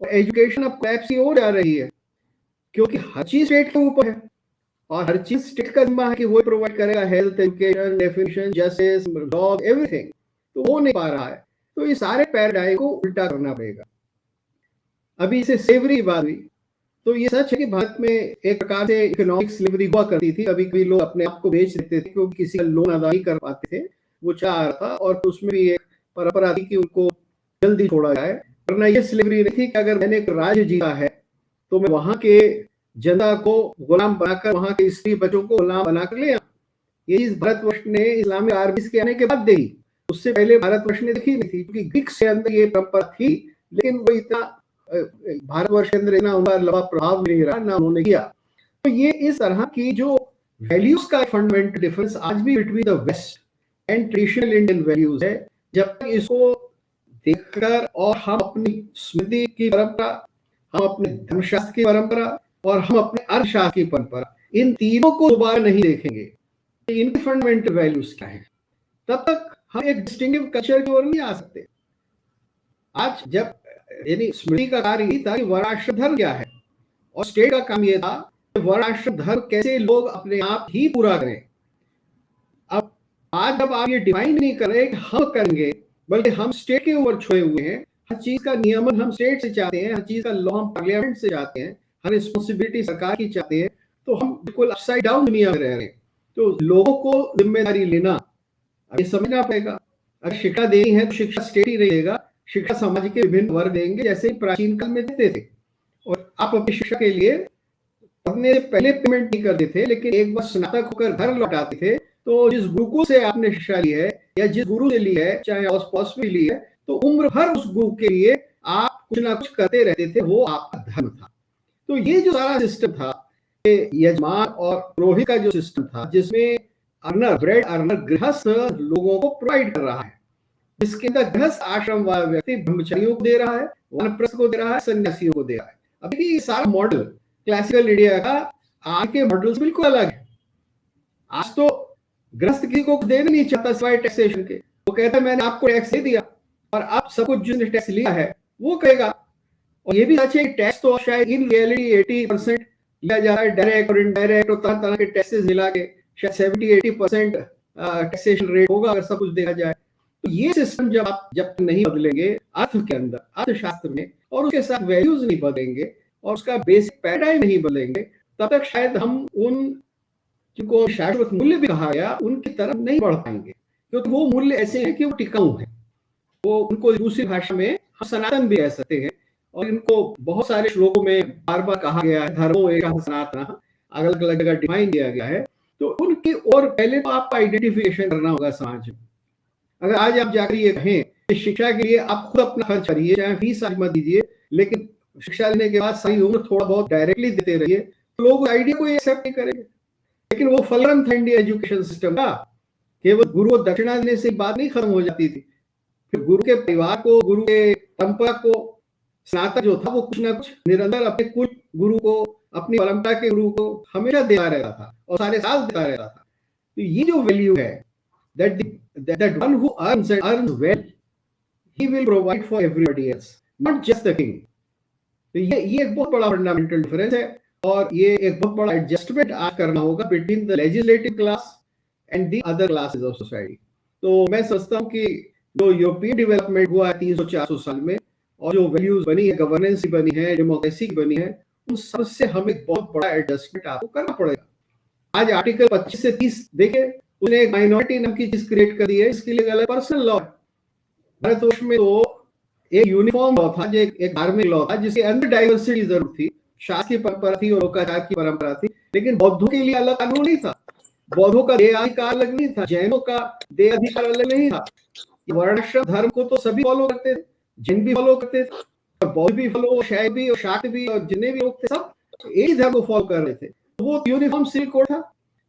और एजुकेशन अब कोलैप्स की ओर जा रही है, क्योंकि हर चीज स्टेट के ऊपर है और हर चीज स्टेट का जिम्मा है कि वो प्रोवाइड करेगा, health, education, definition, justice, job, everything. तो वो नहीं पा रहा है, तो ये सारे पैराडाइम को उल्टा करना पड़ेगा। अभी इसे स्लेवरी बात हुई, तो ये सच है कि भारत में एक प्रकार से इकोनॉमिक स्लेवरी हुआ करती थी। कभी कभी लोग अपने आप को बेच देते थे क्योंकि किसी का लोन अदा नहीं कर पाते थे, वो चाह रहा था, और उसमें भी एक परंपरा थी कि उनको जल्दी छोड़ा जाए। वरना ये स्लेवरी नहीं थी कि अगर मैंने एक राज्य जीता है तो मैं वहां के जनता को गुलाम बनाकर, वहां के स्त्री बच्चों को गुलाम बनाकर ले आऊं। ये चीज भारतवर्ष ने इस्लामिक आर्मीज के आने के बाद देखी, उससे पहले भारतवर्ष ने देखी नहीं थी, क्योंकि ग्रीक्स के अंदर ये परंपरा थी, लेकिन वो इतना भारतवर्ष के अंदर इतना उनका लंबा प्रभाव नहीं रहा, ना उन्होंने किया। तो ये इस तरह की जो वैल्यूज का फंडामेंटल डिफरेंस आज भी between the West and traditional Indian values है। जब तक इसको देखकर और हम अपनी स्मृति की परंपरा, हम अपने धर्मशास्त्र की परंपरा और हम अपने अर्थशास्त्र की परंपरा, इन तीनों को दोबारा नहीं देखेंगे इनकी फंडामेंटल वैल्यूज क्या है, तब तक हम एक डिस्टिंक्टिव कल्चर की ओर नहीं आ सकते। आज जब यानी स्मृति का कार्य ही था कि वर्णाश्रम धर्म क्या है, और स्टेट का काम यह था कि वर्णाश्रम धर्म कैसे लोग अपने आप ही पूरा करें। अब आज जब आप ये डिफाइन नहीं कर रहे कि हम करेंगे, बल्कि हम स्टेट के ऊपर छोए हुए हैं, हर चीज का नियमन हम स्टेट से चाहते हैं, हर चीज का लॉ हम पार्लियामेंट से चाहते हैं, हर रिस्पॉन्सिबिलिटी सरकार की चाहते हैं, तो हम बिल्कुल अपसाइड डाउन दुनिया में रह रहे हैं। तो लोगों को जिम्मेदारी लेना ये समझना पड़ेगा। अगर शिक्षा देनी है तो शिक्षा स्टेट ही रहेगा, शिक्षा समाज के विभिन्न वर्ग देंगे जैसे प्राचीन काल में देते थे, और आप अपनी शिक्षा के लिए पढ़ने से पहले पेमेंट नहीं करते थे, लेकिन एक बार स्नातक होकर घर लौटाते थे तो जिस गुरुकुल से आपने शिक्षा ली है या जिस गुरु से ली है, चाहे आस पास में ली है, तो उम्र भर उस गुरु के लिए आप कुछ ना कुछ करते रहते थे, वो आपका धर्म था। तो ये जो सारा सिस्टम था, यजमान और पुरोहित का जो सिस्टम था, जिसमें अर्नर, ब्रेड अर्नर, गृहस्थ लोगों को प्रोवाइड कर रहा है, जिसके अंदर गृहस्थ आश्रम वाला व्यक्ति ब्रह्मचारियों को दे रहा है, वानप्रस्थ को दे रहा है, सन्यासियों को दे रहा है। अब ये सारा मॉडल क्लासिकल इंडिया का आज के मॉडल्स बिल्कुल अलग है। आज तो ग्रस्त किसी को देना नहीं चाहता सिवाय टैक्सेशन के। वो कहता है मैंने आपको टैक्स दे दिया और आप सब कुछ जिसने टैक्स लिया है वो कहेगा। और ये भी सच है कि टैक्स तो शायद इन रियलिटी 80% लिया जा रहा है, डायरेक्ट और इनडायरेक्ट और तरह तरह के टैक्सेस मिला के शायद 70-80% टैक्सेशन रेट होगा अगर सब कुछ देखा जाए। तो ये सिस्टम जब नहीं बदलेंगे अर्थ के अंदर, अर्थशास्त्र में, और उसके साथ वैल्यूज नहीं बदलेंगे और उसका बेसिक पैराडाइम नहीं बदलेंगे, तब तक शायद हम उन जिनको शाश्वत मूल्य भी कहा गया उनकी तरफ नहीं बढ़ पाएंगे, क्योंकि वो मूल्य ऐसे हैं कि वो टिकाऊ है। वो उनको दूसरी भाषा में हम सनातन भी कह सकते हैं, और इनको बहुत सारे श्लोकों में बार बार कहा गया है, धर्मो एक सनातन, अलग अलग जगह डिफाइन किया गया है। तो उनकी और पहले तो आपको आइडेंटिफिकेशन करना होगा समाज में। अगर आज आप जाकर ये कहें कि शिक्षा के लिए आप खुद अपना खर्च करिए, चाहे फीस आज मत दीजिए, लेकिन शिक्षा लेने के बाद सारी उम्र थोड़ा बहुत डायरेक्टली देते रहिए, तो लोग आइडिया को एक्सेप्ट नहीं करेंगे। लेकिन वो फलरम था इंडियन एजुकेशन सिस्टम का, केवल गुरु को दक्षिणा देने से बात नहीं खत्म हो जाती थी। फिर गुरु के परिवार को, गुरु के परंपरा को, स्नातक जो था वो कुछ ना कुछ निरंतर अपने कुल गुरु को, अपनी परंपरा के गुरु को हमेशा देता रहता था और सारे साल देता रहता था। तो ये जो वैल्यू है, that one who earns and earns well, he will provide for everybody else, not just the king. तो ये एक बहुत बड़ा फंडामेंटल डिफरेंस है, और ये एक बहुत बड़ा एडजस्टमेंट आज करना होगा between the legislative class and the other classes of society. तो मैं समझता हूँ कि जो यूरोपियन डेवलपमेंट हुआ है 300-400 साल में, और जो वैल्यूज बनी है, गवर्नेंस की बनी है, डेमोक्रेसी की बनी है, उन सबसे हमें बहुत बड़ा एडजस्टमेंट आपको करना पड़ेगा। आज आर्टिकल 25 से 30 देखे, उसने एक माइनॉरिटी नाम की चीज क्रिएट कर दी है, इसके लिए अलग पर्सनल लॉ है। भारतवर्ष में तो एक यूनिफॉर्म लॉ था, जो एक धार्मिक लॉ था, जिसके अंदर डाइवर्सिटी जरूर थी, शास्त्र की परंपरा थी और लोकाचार की परंपरा थी, लेकिन बौद्धों के लिए अलग कानून नहीं था। बौद्धों का देह अधिकार अलग नहीं था, जैनों का देह अधिकार अलग नहीं था। वर्णाश्रम धर्म को तो सभी फॉलो करते थे, जैन भी फॉलो करते थे, और बौद्ध भी फॉलो, शैव भी और शाक्त भी, और जितने भी लोग थे सब एक ही धर्म को फॉलो कर रहे थे। तो वो यूनिफॉर्म सिविल कोड था।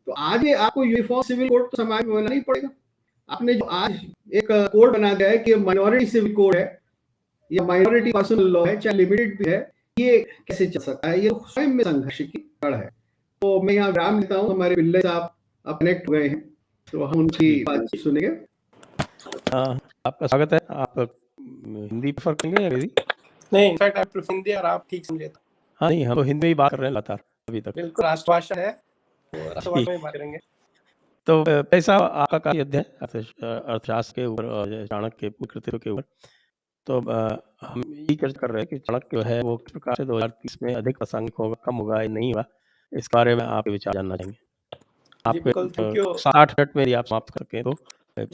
तो आगे आपको यूनिफॉर्म सिविल कोड तो समाज में बनाना ही पड़ेगा। आपने जो आज एक कोड बना दिया है कि माइनॉरिटी सिविल कोड है या माइनॉरिटी पर्सनल लॉ है, चाहे लिमिटेड भी है, ये कैसे चल सकता है? ये स्वयं में संघर्ष की जड़ है। तो मैं यहाँ विराम लेता हूँ। हमारे पिल्ले साहब अब कनेक्ट हो गए हैं, तो हम उनकी बातचीत सुनेंगे। आपका स्वागत है। आप हिंदी प्रेफर करेंगे या अंग्रेजी? नहीं, इनफैक्ट आप प्रेफर हिंदी, और आप ठीक समझे तो। हाँ नहीं, हम तो हिंदी में ही बात कर रहे हैं लगातार अभी तक। बिल्कुल, राष्ट्रभाषा है, तो राष्ट्रभाषा में बात करेंगे। तो पैसा आपका कार्य अध्ययन अर्थशास्त्र के ऊपर और चाणक्य के कृतित्व के ऊपर, तो हम ये चर्चा कर रहे हैं कि चाणक्य जो है वो किस प्रकार से 2030 में अधिक प्रासंगिक होगा, कम होगा या नहीं होगा, इस बारे में आपके विचार जानना चाहेंगे। जी बिल्कुल, थैंक यू। 7-8 मिनट में यदि आप समाप्त करके तो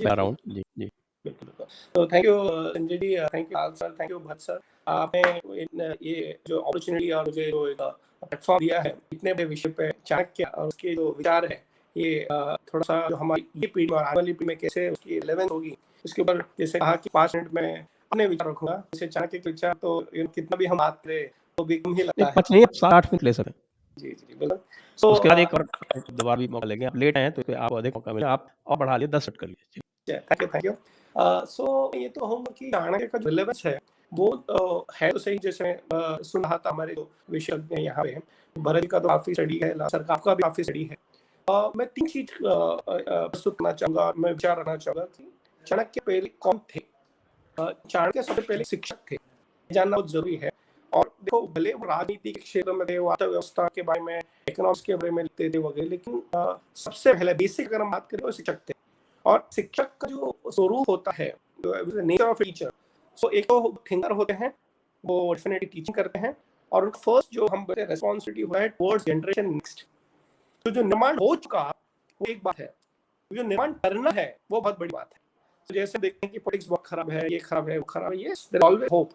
अराउंड। जी जी बिल्कुल। तो thank you Sanjay ji, thank you Lal sir, thank you Bhatt sir. आपने ये जो अपॉर्चुनिटी और मुझे जो एक प्लेटफॉर्म दिया है इतने बड़े विषय पे, चाणक्य और उसके जो विचार है, ये थोड़ा सा जो हमारी ये पीढ़ी और आने वाली पीढ़ी में कैसे उसकी रिलेवेंस होगी, उसके ऊपर जैसे कहा कि 5 मिनट में अपने विचार रखूंगा। जैसे चाणक्य के विचार तो कितना भी हम बात करें तो भी कम ही लगता है। 5 नहीं, 7-8 मिनट ले सकते। जी जी बिल्कुल। तो उसके बाद एक और दोबारा भी मौका लेंगे। आप लेट आए हैं तो आपको अधिक मौका मिलेगा, आप और बढ़ा लिए 10 मिनट कर लीजिए। Thank you. सो ये तो हम कि चाणक्य का जो रिलेवेंस है वो है तो सही। जैसे सुन रहा था हमारे जो विशेषज्ञ यहाँ पे, भरत जी का तो काफी स्टडी है, सरकार का भी काफी स्टडी है। मैं 3 चीज प्रस्तुत करना चाहूंगा, मैं विचार रखना चाहूंगा कि चाणक्य पहले कौन थे। चाणक्य सबसे पहले शिक्षक थे, जानना बहुत जरूरी है। और देखो, भले वो राजनीति के क्षेत्र में थे, अर्थव्यवस्था के बारे में, इकोनॉमिक्स के बारे में लिखते थे वगैरह, लेकिन सबसे पहले बेसिक अगर हम बात करें तो शिक्षक थे। और शिक्षक का जो स्वरूप होता है, नेचर ऑफ टीचर, सो एक तो थिंकर होते हैं, वो डेफिनेटली टीचिंग करते हैं, और फर्स्ट जो हम रेस्पॉन्सिबिलिटी हुआ है टुवर्ड्स जनरेशन नेक्स्ट। तो जो निर्माण हो चुका वो एक बात है, जो निर्माण करना है वो बहुत बड़ी बात है। तो जैसे देखते हैं कि पॉलिटिक्स बहुत खराब है, ये खराब है, वो खराब है, yes there always hope,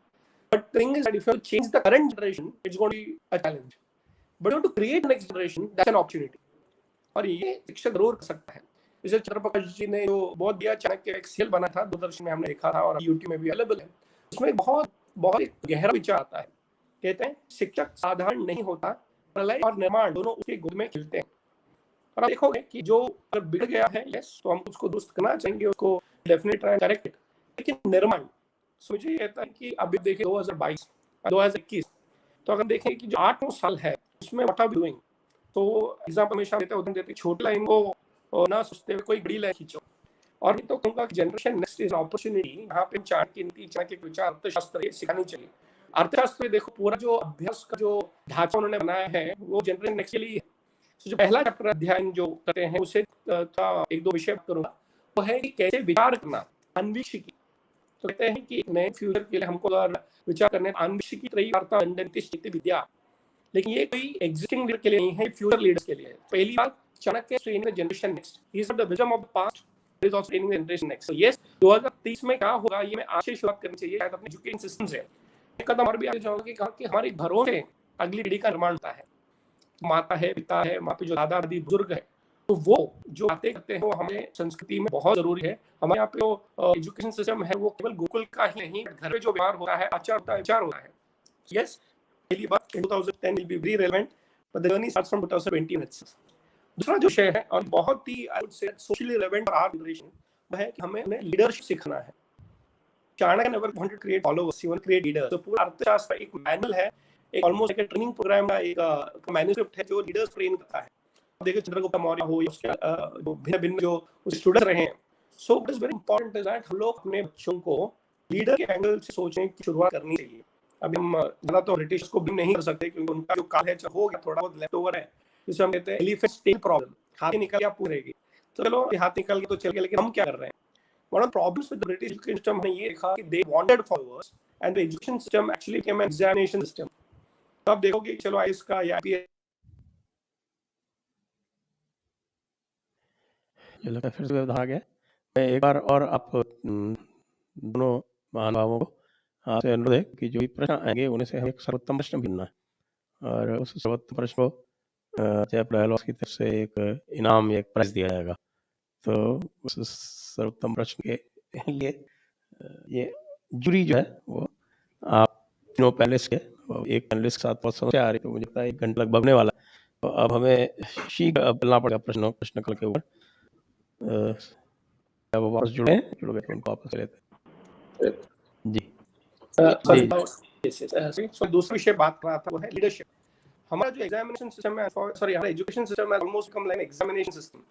but the thing is that if you change the current generation, it's going to be a challenge. But you have to create the next generation, that's an opportunity. और ये शिक्षक जरूर कर सकता है। जैसे चंद्रप्रकाश जी ने जो बहुत दिया चाणक्य एक सीरियल बना था, दूरदर्शन में हमने देखा था और यूट्यूब में भी अवेलेबल है, उसमें बहुत एक गहरा विचार आता है। कहते हैं शिक्षक साधारण नहीं होता, प्रलय और निर्माण दोनों उसके गोद में खिलते हैं। और आप देखोगे कि जो अगर बिगड़ गया है, यस, तो हम उसको दुरुस्त करना चाहेंगे, उसको डेफिनेट करेक्ट, लेकिन निर्माण मुझे कहता है कि अभी देखिए 2022 2021, तो अगर देखें कि जो 8 साल है उसमें व्हाट आर वी डूइंग, तो एग्जाम्पल हमेशा देते उदाहरण देते छोटी लाइन को ना सोचते हुए कोई बड़ी लाइन खींचो। और मैं तो कहूँगा जनरेशन नेक्स्ट इज अपॉर्चुनिटी, यहाँ पे चाणक्य नीति, चाणक्य के विचार, अर्थशास्त्र ये सिखानी चाहिए। अर्थशास्त्र में देखो पूरा जो अभ्यास का जो ढांचा उन्होंने बनाया है वो जनरेशन नेक्स्ट के लिए है। तो जो पहला चैप्टर अध्ययन जो करते हैं उसे था एक दो विषय करूंगा, वो है कि कैसे विचार करना अन्वेषिकी। तो कहते हैं कि एक नए फ्यूचर के लिए हमको अगर विचार करने अन्वेषिकी त्रयी वार्ता नीति विद्या, लेकिन ये कोई एग्जिस्टिंग लीडर के लिए नहीं है, फ्यूचर लीडर्स के लिए है। पहली बात, Chanakya training the generation next, he is the wisdom of the past, is also training the generation next. So yes, 2030 में क्या होगा ये मैं आज से शुरुआत करनी चाहिए शायद अपने एजुकेशन सिस्टम से। एक कदम और भी आगे जाऊंगा कि कहा कि हमारे घरों से अगली पीढ़ी का निर्माण होता है, माता है, पिता है, वहाँ पे जो दादा दादी बुजुर्ग है, तो वो जो बातें करते हैं वो हमें संस्कृति में बहुत जरूरी है। हमारे यहाँ पे जो एजुकेशन सिस्टम है वो केवल गुरुकुल का ही नहीं, घर में जो व्यवहार होता है, आचार होता है, विचार होता है। यस, पहली बात 2010 will be very relevant, but the journey starts from 2020 itself. दूसरा जो विषय है और बहुत ही I would say socially relevant for our generation, वह है कि हमें उन्हें लीडरशिप सीखना है। Chanakya never wanted to create followers, he wanted to create leaders. तो पूरा अर्थशास्त्र एक मैनुअल है, एक ऑलमोस्ट एक ट्रेनिंग प्रोग्राम का एक मैन्युस्क्रिप्ट है जो लीडर्स ट्रेन करता है। देखिए चंद्रगुप्त मौर्य हो या उसके जो भिन्न जो स्टूडेंट्स रहे हैं। So it is very important is that हम लोग अपने बच्चों को लीडर के एंगल से सोचने की शुरुआत करनी चाहिए। अभी हम ज़्यादा तो ब्रिटिश को भी नहीं कर सकते क्योंकि उनका जो काल है हो गया, थोड़ा बहुत लेफ्ट ओवर है, जिसे हम कहते हैं एलिफेंट टेल प्रॉब्लम, हाथी निकल गया पूरेगी। तो चलो हाथ निकल गया तो चल गया, लेकिन हम क्या कर रहे हैं? One of the problems with the British education system हमने ये देखा कि they wanted followers and the education system actually became an examination system. तो आप देखोगे चलो आईएएस का या आईपीएस ये लगता है फिर से व्यवधान आ गया। मैं एक बार और आप दोनों महानुभावों को आपसे अनुरोध है कि जो भी प्रश्न आएंगे उन्हें से हमें एक सर्वोत्तम प्रश्न चुनना है और उस सर्वोत्तम प्रश्न को जयपुर डायलॉग्स की तरफ से एक इनाम, एक प्राइज दिया जाएगा। तो उस सर्वोत्तम प्रश्न के लिए ये जूरी जो है वो आप तीनों पैनलिस्ट के, एक पैनलिस्ट के साथ बहुत समस्या आ रही, तो मुझे लगता है 1 घंटा लगभग बगने वाला। तो अब हमें शीघ्र चलना पड़ेगा प्रश्न कल के ऊपर। क्या वो वापस जुड़ गए तो उनको वापस लेते हैं जी। सो दूसरा विषय बात कर रहा था वो है लीडरशिप। हमारा जो एग्जामिनेशन सिस्टम है, सॉरी हमारा एजुकेशन सिस्टम है almost come like examination system.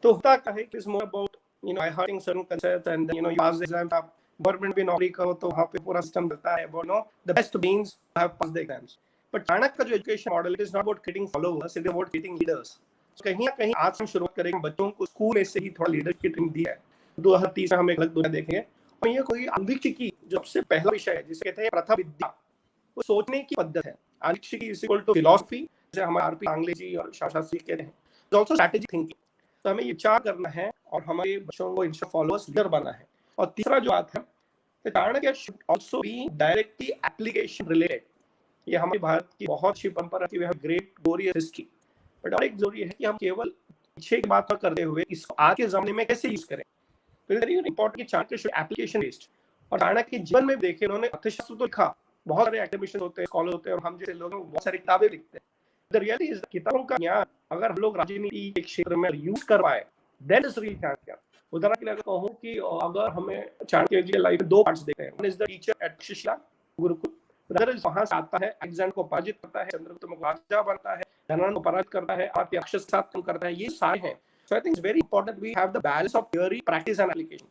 तो होता क्या है कि it's more about I hearting certain concepts and you pass the exam. आप गवर्नमेंट भी नौकरी करो तो वहाँ पे पूरा सिस्टम रहता है the best means have pass the exams. But Chanakya का जो education model it is not about creating followers, it is about creating leaders. कहीं ना कहीं आज से हम शुरुआत करेंगे, बच्चों को स्कूल में से ही थोड़ा लीडरशिप की ट्रेनिंग दी है। 2030 में हम एक अलग दुनिया देखेंगे। और ये कोई अन्वेषिकी जो सबसे पहला विषय है जिसे कहते हैं प्रथम विद्या, वो सोचने की पद्धति है। अन्वेषिकी इज इक्वल टू फिलॉसफी, जैसे हमारे आरपी आंग्लेजी और शास्त्री कहते हैं, इज आल्सो स्ट्रेटेजिक थिंकिंग। तो हमें विचार करना है और हमारे बच्चों को इनसे फॉलोअर्स लीडर बनना है। और तीसरा जो बात है, Chanakya should also be directly application related. ये हमारे भारत की बहुत अच्छी परंपरा की, we have great glorious history. But और एक जरूरी है कि हम केवल पीछे की बात करते हुए इसको आज के जमाने में कैसे यूज करें। तो वेरी इंपॉर्टेंट कि चाणक्य शुड एप्लीकेशन बेस्ड। और चाणक्य के जीवन में देखें, उन्होंने अर्थशास्त्र तो लिखा, बहुत सारे एकेडमिशियन होते हैं, स्कॉलर होते हैं, और हम जैसे लोग बहुत सारी किताबें लिखते हैं। द रियलिटी इज किताबों का ज्ञान अगर हम लोग राजनीति के क्षेत्र में यूज करवाए, देन इज रियल चाणक्य। उदाहरण के लिए अगर कहूँ कि अगर हमें चाणक्य जी की लाइफ में 2 पार्ट्स देखते हैं, one is the teacher at शिक्षा गुरुकुल, वहां से आता है, एग्जाम को पराजित करता है, चंद्रगुप्त मौर्य राजा बनता है, धनानंद को पराजित करता है, आप राक्षस के साथ काम करता है, ये सारे हैं। So I think it's very important we have the balance of theory, practice and application.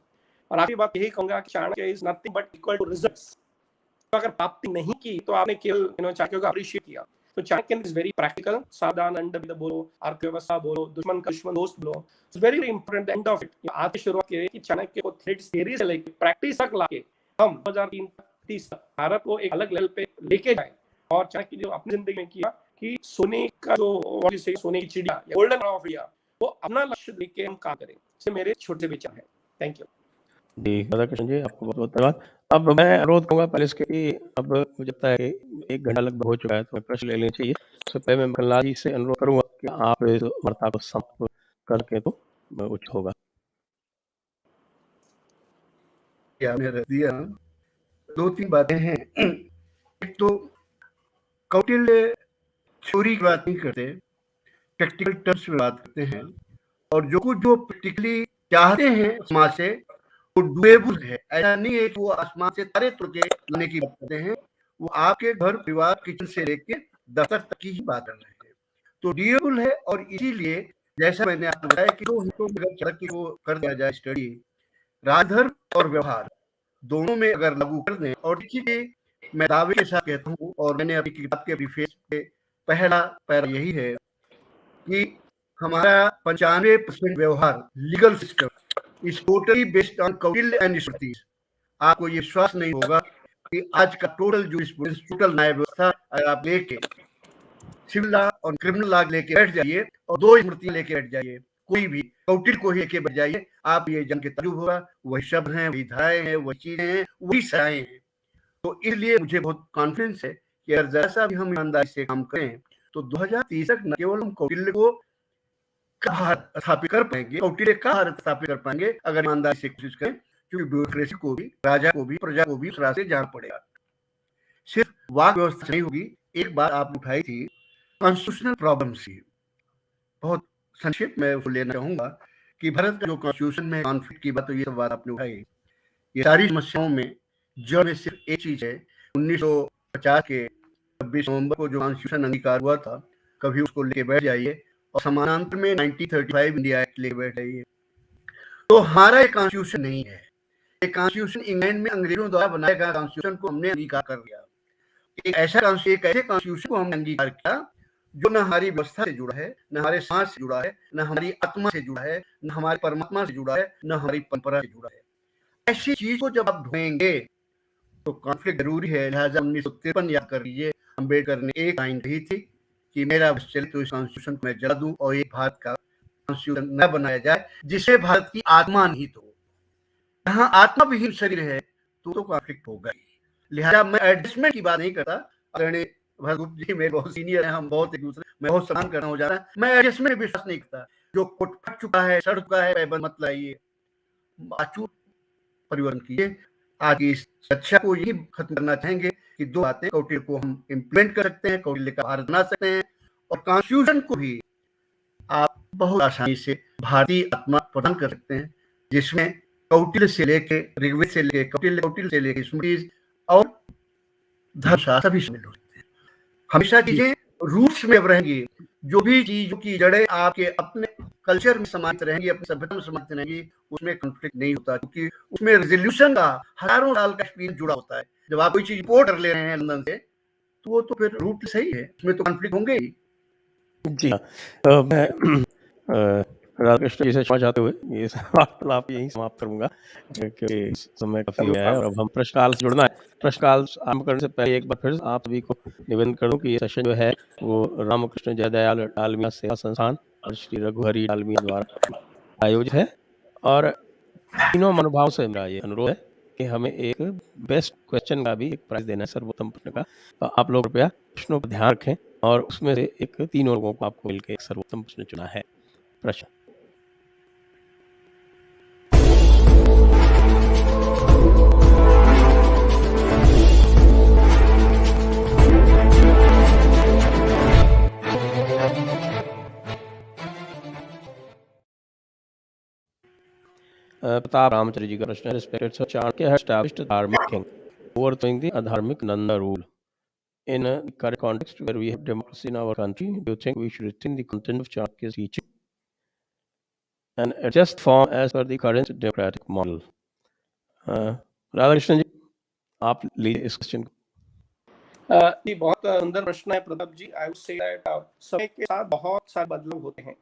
और आखिरी बात यही कहूंगा कि Chanakya is nothing but equal to results. तो अगर प्राप्ति नहीं की तो आपने केवल चाणक्य को अप्रिशिएट किया। तो चाणक्य इज वेरी प्रैक्टिकल, सावधान अंड बोलो, अर्थव्यवस्था बोलो, दुश्मन का दुश्मन दोस्त बोलो, it's very important end of it. आज की शुरुआत की कि चाणक्य को थ्योरी से लेकर प्रैक्टिस तक लाके हम 2030 भारत को एक अलग लेवल पे लेके जाए। और चाणक्य जो अपनी जिंदगी में किया कि सोने का जो सोने की चिड़िया या गोल्डन ऑफ इंडिया, वो अपना लक्ष्य लेके हम काम करें। इससे मेरे छोटे विचार है। थैंक यू जी राधाकृष्ण जी, आपको बहुत बहुत धन्यवाद। अब मैं अनुरोध करूँगा पहले इसके कि अब मुझे लगता है कि 1 घंटा लगभग हो चुका है, तो प्रश्न ले लेने चाहिए। सबसे पहले मैं मखनलाल जी से अनुरोध करूँगा कि आप इस वार्ता को समाप्त करके तो उचित होगा। क्या मैं रख दिया? 2-3 बातें हैं। एक तो कौटिल्य थ्योरी की बात नहीं करते, प्रैक्टिकल टर्म्स में बात करते हैं। और जो कुछ जो प्रैक्टिकली चाहते हैं समाज से, वो डुएबल है। ऐसा नहीं है कि वो आसमान से तारे तोड़ के लाने की बात करते हैं, वो आपके घर परिवार किचन से लेके दफ्तर तक की ही बात कर रहे हैं। तो ड्यूरेबल है, और इसीलिए जैसा मैंने आपको बताया कि दो हितों में अगर चाणक्य को कर दिया जाए स्टडी, राजधर्म और व्यवहार दोनों में अगर लागू कर दें, और देखिए मैं दावे के साथ कहता हूँ, और मैंने अभी किताब के प्रीफेस पे पहला पैरा यही है कि हमारा 95% व्यवहार legal system is totally based on Kautilya and smriti. आपको ये विश्वास नहीं होगा कि आज का टोटल जूरिस्प्रूडेंस, टोटल न्याय व्यवस्था अगर आप लेके सिविल लॉ और क्रिमिनल लॉ लेके बैठ जाइए और दो स्मृतियां लेके बैठ जाइए, कोई भी कौटिल्य को ही लेके बैठ जाइए, आप ये जन के ताजुब होगा, वही शब्द हैं, वही धाराएं हैं, वही चीजें हैं, वही सराएं हैं। तो इसलिए मुझे बहुत कॉन्फिडेंस है कि अगर जरा सा भी हम ईमानदारी से काम करें तो 2030 तक न केवल हम कौटिल्य को भारत स्थापित कर पाएंगे, कौटिल्य का भारत स्थापित कर पाएंगे अगर ईमानदारी से कोशिश करें, क्योंकि ब्यूरोक्रेसी को भी, राजा को भी, प्रजा को भी उस रास्ते जाना पड़ेगा। सिर्फ वाक व्यवस्था नहीं होगी। एक बात आप उठाई थी कॉन्स्टिट्यूशनल प्रॉब्लम्स की, बहुत संक्षिप्त में उसको लेना चाहूंगा कि भारत का जो कॉन्स्टिट्यूशन में कॉन्फ्लिक्ट की बात, तो ये सब बात आपने उठाई, ये सारी समस्याओं में जड़ में सिर्फ एक चीज है। 1950 के 26 नवंबर को जो कॉन्स्टिट्यूशन अंगीकार हुआ था, कभी उसको लेके बैठ जाइए और समानांतर में 1935 इंडिया एक्ट लेके बैठ जाइए। तो हमारा ये कॉन्स्टिट्यूशन नहीं है, ये कॉन्स्टिट्यूशन इंग्लैंड में अंग्रेजों द्वारा बनाया गया कॉन्स्टिट्यूशन को हमने अंगीकार कर लिया। एक ऐसे कॉन्स्टिट्यूशन को हमने अंगीकार किया जो न हमारी व्यवस्था से जुड़ा है, न हमारे समाज से जुड़ा है, न हमारी आत्मा से जुड़ा है, न हमारे परमात्मा से जुड़ा है, न हमारी परंपरा से जुड़ा है। ऐसी चीज को जब आप ढूंढेंगे तो कॉन्फ्लिक्ट जरूरी है। लिहाजा 1953 याद कर लीजिए, अम्बेडकर ने एक लाइन कही थी कि मेरा बस चले तो इस कॉन्स्टिट्यूशन को मैं जला दूं और एक भारत का कॉन्स्टिट्यूशन न बनाया जाए जिससे भारत की आत्मा निहित हो। जहां आत्मा विहीन शरीर है तो कॉन्फ्लिक्ट होगा ही। लिहाजा मैं एडजस्टमेंट की बात नहीं करता। आदरणीय भरतगुप्त जी मेरे बहुत सीनियर हैं, हम बहुत एक दूसरे मैं बहुत सम्मान करना हो जा रहा है। मैं एडजस्टमेंट में विश्वास नहीं करता। जो फट चुका है, सड़ चुका है, पैबंद मत लाइए, आचू परिवर्तन कीजिए। आज की इस चर्चा को यही खत्म करना चाहेंगे कि दो बातें, कौटिल्य को हम इम्प्लीमेंट कर सकते हैं, कौटिल्य का भारत बना सकते हैं, और कॉन्स्टिट्यूशन को भी आप बहुत आसानी से भारतीय आत्मा प्रदान कर सकते हैं, जिसमें कौटिल्य से लेके, ऋग्वेद से लेके कौटिल्य से लेके स्मृति और धर्मशास्त्र भी शामिल होते हैं। हमेशा चीजें रूट्स में रहेंगी। जो भी चीजों की जड़ें आपके अपने कल्चर में समाहित रहेंगी, अपनी सभ्यता में समाहित रहेंगी, उसमें कॉन्फ्लिक्ट नहीं होता, क्योंकि उसमें रेजोल्यूशन का हजारों साल का एक्सपीरियंस जुड़ा होता है। जब आप कोई चीज इम्पोर्ट कर ले रहे हैं लंदन से, तो वो तो फिर रूट सही है, उसमें तो कॉन्फ्लिक्ट होंगे ही। जी हाँ, मैं राधाकृष्ण जी से क्षमा चाहते हुए ये वार्तालाप यहीं समाप्त करूंगा, क्योंकि समय काफी हो गया है और अब हम प्रश्नकाल से जुड़ना है। प्रश्नकाल आरंभ करने से पहले एक बार फिर आप सभी को निवेदन करूं कि ये सेशन जो है वो रामकृष्ण जयदयाल डालमिया सेवा संस्थान और श्री रघुहरि डालमिया द्वारा आयोजित है, और तीनों मनोभाव से मेरा ये अनुरोध है कि हमें एक बेस्ट क्वेश्चन का भी एक प्राइज देना है, सर्वोत्तम प्रश्न का। तो आप लोग कृपया प्रश्नों पर ध्यान रखें और उसमें से एक तीनों लोगों को आपको मिलकर एक सर्वोत्तम प्रश्न चुना है। प्रश्न। प्रताप रामचंद्र जी का प्रश्न है, respected sir, Chanakya has established a dharmic king overthrowing the adharmic Nanda rule. In the current context where we have democracy in our country, do you think we should retain the content of Chanakya's teaching and adjust form as per the current democratic model? Radhakrishna ji, आप लीजिए इस question को। ये बहुत सुंदर प्रश्न है प्रताप जी। आई would say that समय के साथ बहुत सारे बदलाव होते हैं,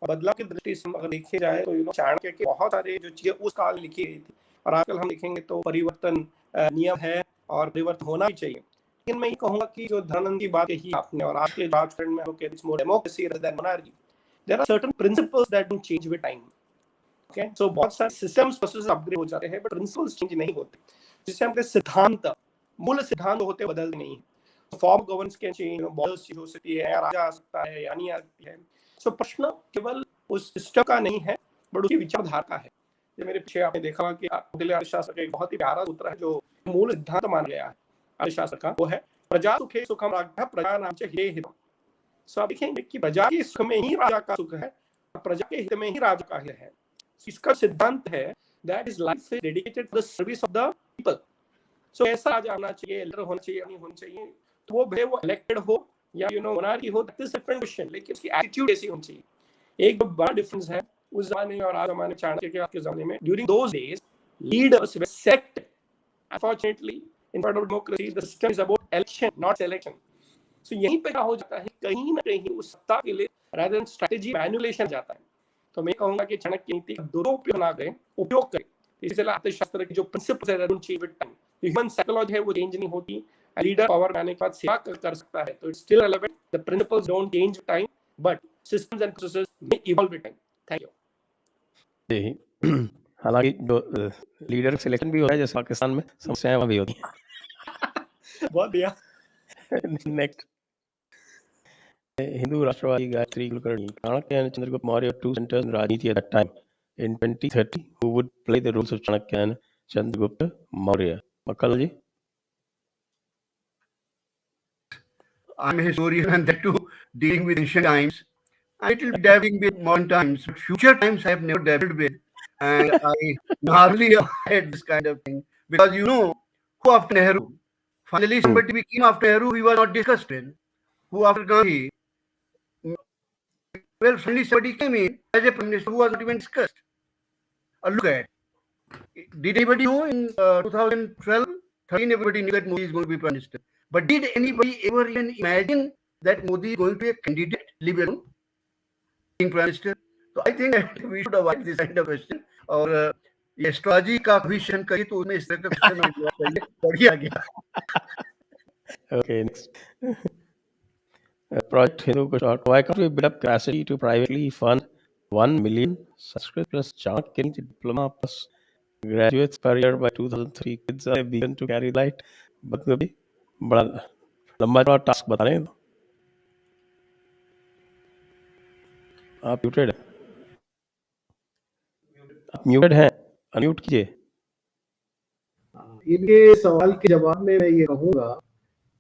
और बदलाव की दृष्टि से अगर देखे जाए तो चाणक्य के बहुत सारे जो चीजें उस काल लिखी गई थी, और आजकल हम देखेंगे तो परिवर्तन नियम है और परिवर्तन होना ही चाहिए। लेकिन मैं ये कहूंगा कि जो धनानंद की बात कही आपने, और आज के राजकारण में it's more democracy rather than monarchy, there are certain principles that don't change with time. Okay, so बहुत सारे सिस्टम्स प्रोसेस अपग्रेड हो जाते हैं, बट प्रिंसिपल्स चेंज नहीं होते। जिससे हमके सिद्धांत, मूल सिद्धांत होते बदलते नहीं है। फॉर्म गवर्नेंस के चेंज, बॉल्स चीज हो सकती है, राजा आ सकता है या नहीं आ सकती है। सो प्रश्न केवल उस सिस्टम का नहीं है, बट उसकी विचारधारा का है। ये मेरे पीछे आपने देखा कि कौटिल्य अर्थशास्त्र का एक बहुत ही प्यारा सूत्र है जो मूल सिद्धांत मान गया है अर्थशास्त्र का, वो है प्रजा सुखे सुखम राज्ञः प्रजानां च हिते हितम्। सो आप देखेंगे कि प्रजा के सुख में ही राजा का सुख है, प्रजा के हित में ही राजा का हित है। इसका सिद्धांत है that is life is dedicated to the service of the people. So ऐसा राजा होना चाहिए, एल्डर होना चाहिए, नहीं होना चाहिए, तो वो भले वो इलेक्टेड हो या मोनार्की हो, दैट इज डिफरेंट क्वेश्चन, लेकिन उसकी एटीट्यूड ऐसी होनी चाहिए। एक बड़ा डिफरेंस है उस जमाने में और आज जमाने, चाणक्य के जमाने में। During those days leaders were select, unfortunately in part of democracy the system is about election not selection. So यहीं पे क्या हो जाता है, कहीं ना कहीं उस सत्ता के लिए रादर देन स्ट्रेटेजी मैनिपुलेशन जाता है। तो मैं कहूंगा कि चाणक्य नीति का दुरुपयोग ना करें, उपयोग करें। इसलिए अर्थशास्त्र के जो प्रिंसिपल्स है don't change with time. Human psychology है वो चेंज नहीं होती। लीडर पावर में आने के बाद सेवा कर सकता है तो it's still relevant. The principles don't change with time but systems and processes may evolve with time. Thank you. जी हालांकि जो लीडर सिलेक्शन भी होता है जैसे पाकिस्तान में, समस्याएं वहाँ भी होती बहुत बढ़िया। हैं। नेक्स्ट, हिंदू राष्ट्रवादी Gayatri Kulkarni, Chanakya and Chandragupta Maurya two centers in Rajniti at that time. In 2030, who would play the roles of Chanakya and Chandragupta Maurya? Makal ji? I'm a historian and that too dealing with ancient times. A little dabbling with modern times, but future times I have never dabbled with, and I hardly avoid this kind of thing because who after Nehru? Finally, somebody became after Nehru. We were not discussed in. Who after Gandhi? Well, finally somebody came in as a prime minister who was not even discussed. Look at. Did anybody know in 2012, 13, everybody knew that Modi is going to be prime minister. But did anybody ever even imagine that Modi is going to be a candidate, liberal, being prime minister? So I think that we should avoid this kind of question. और ये astrology का question करिए तो उसमें इस तरह का question बढ़िया गया। Okay, next. Project Hindu Kushal. Why can't we build up capacity to privately fund 1 million Sanskrit plus Chanakya diploma plus graduates per year by 2003? Kids are begun to carry light. but कभी बड़ा लंबा चौड़ा task बता रहे हैं। आप muted हैं, आप म्यूटेड हैं, अनम्यूट कीजिए। इनके सवाल के जवाब में मैं ये कहूंगा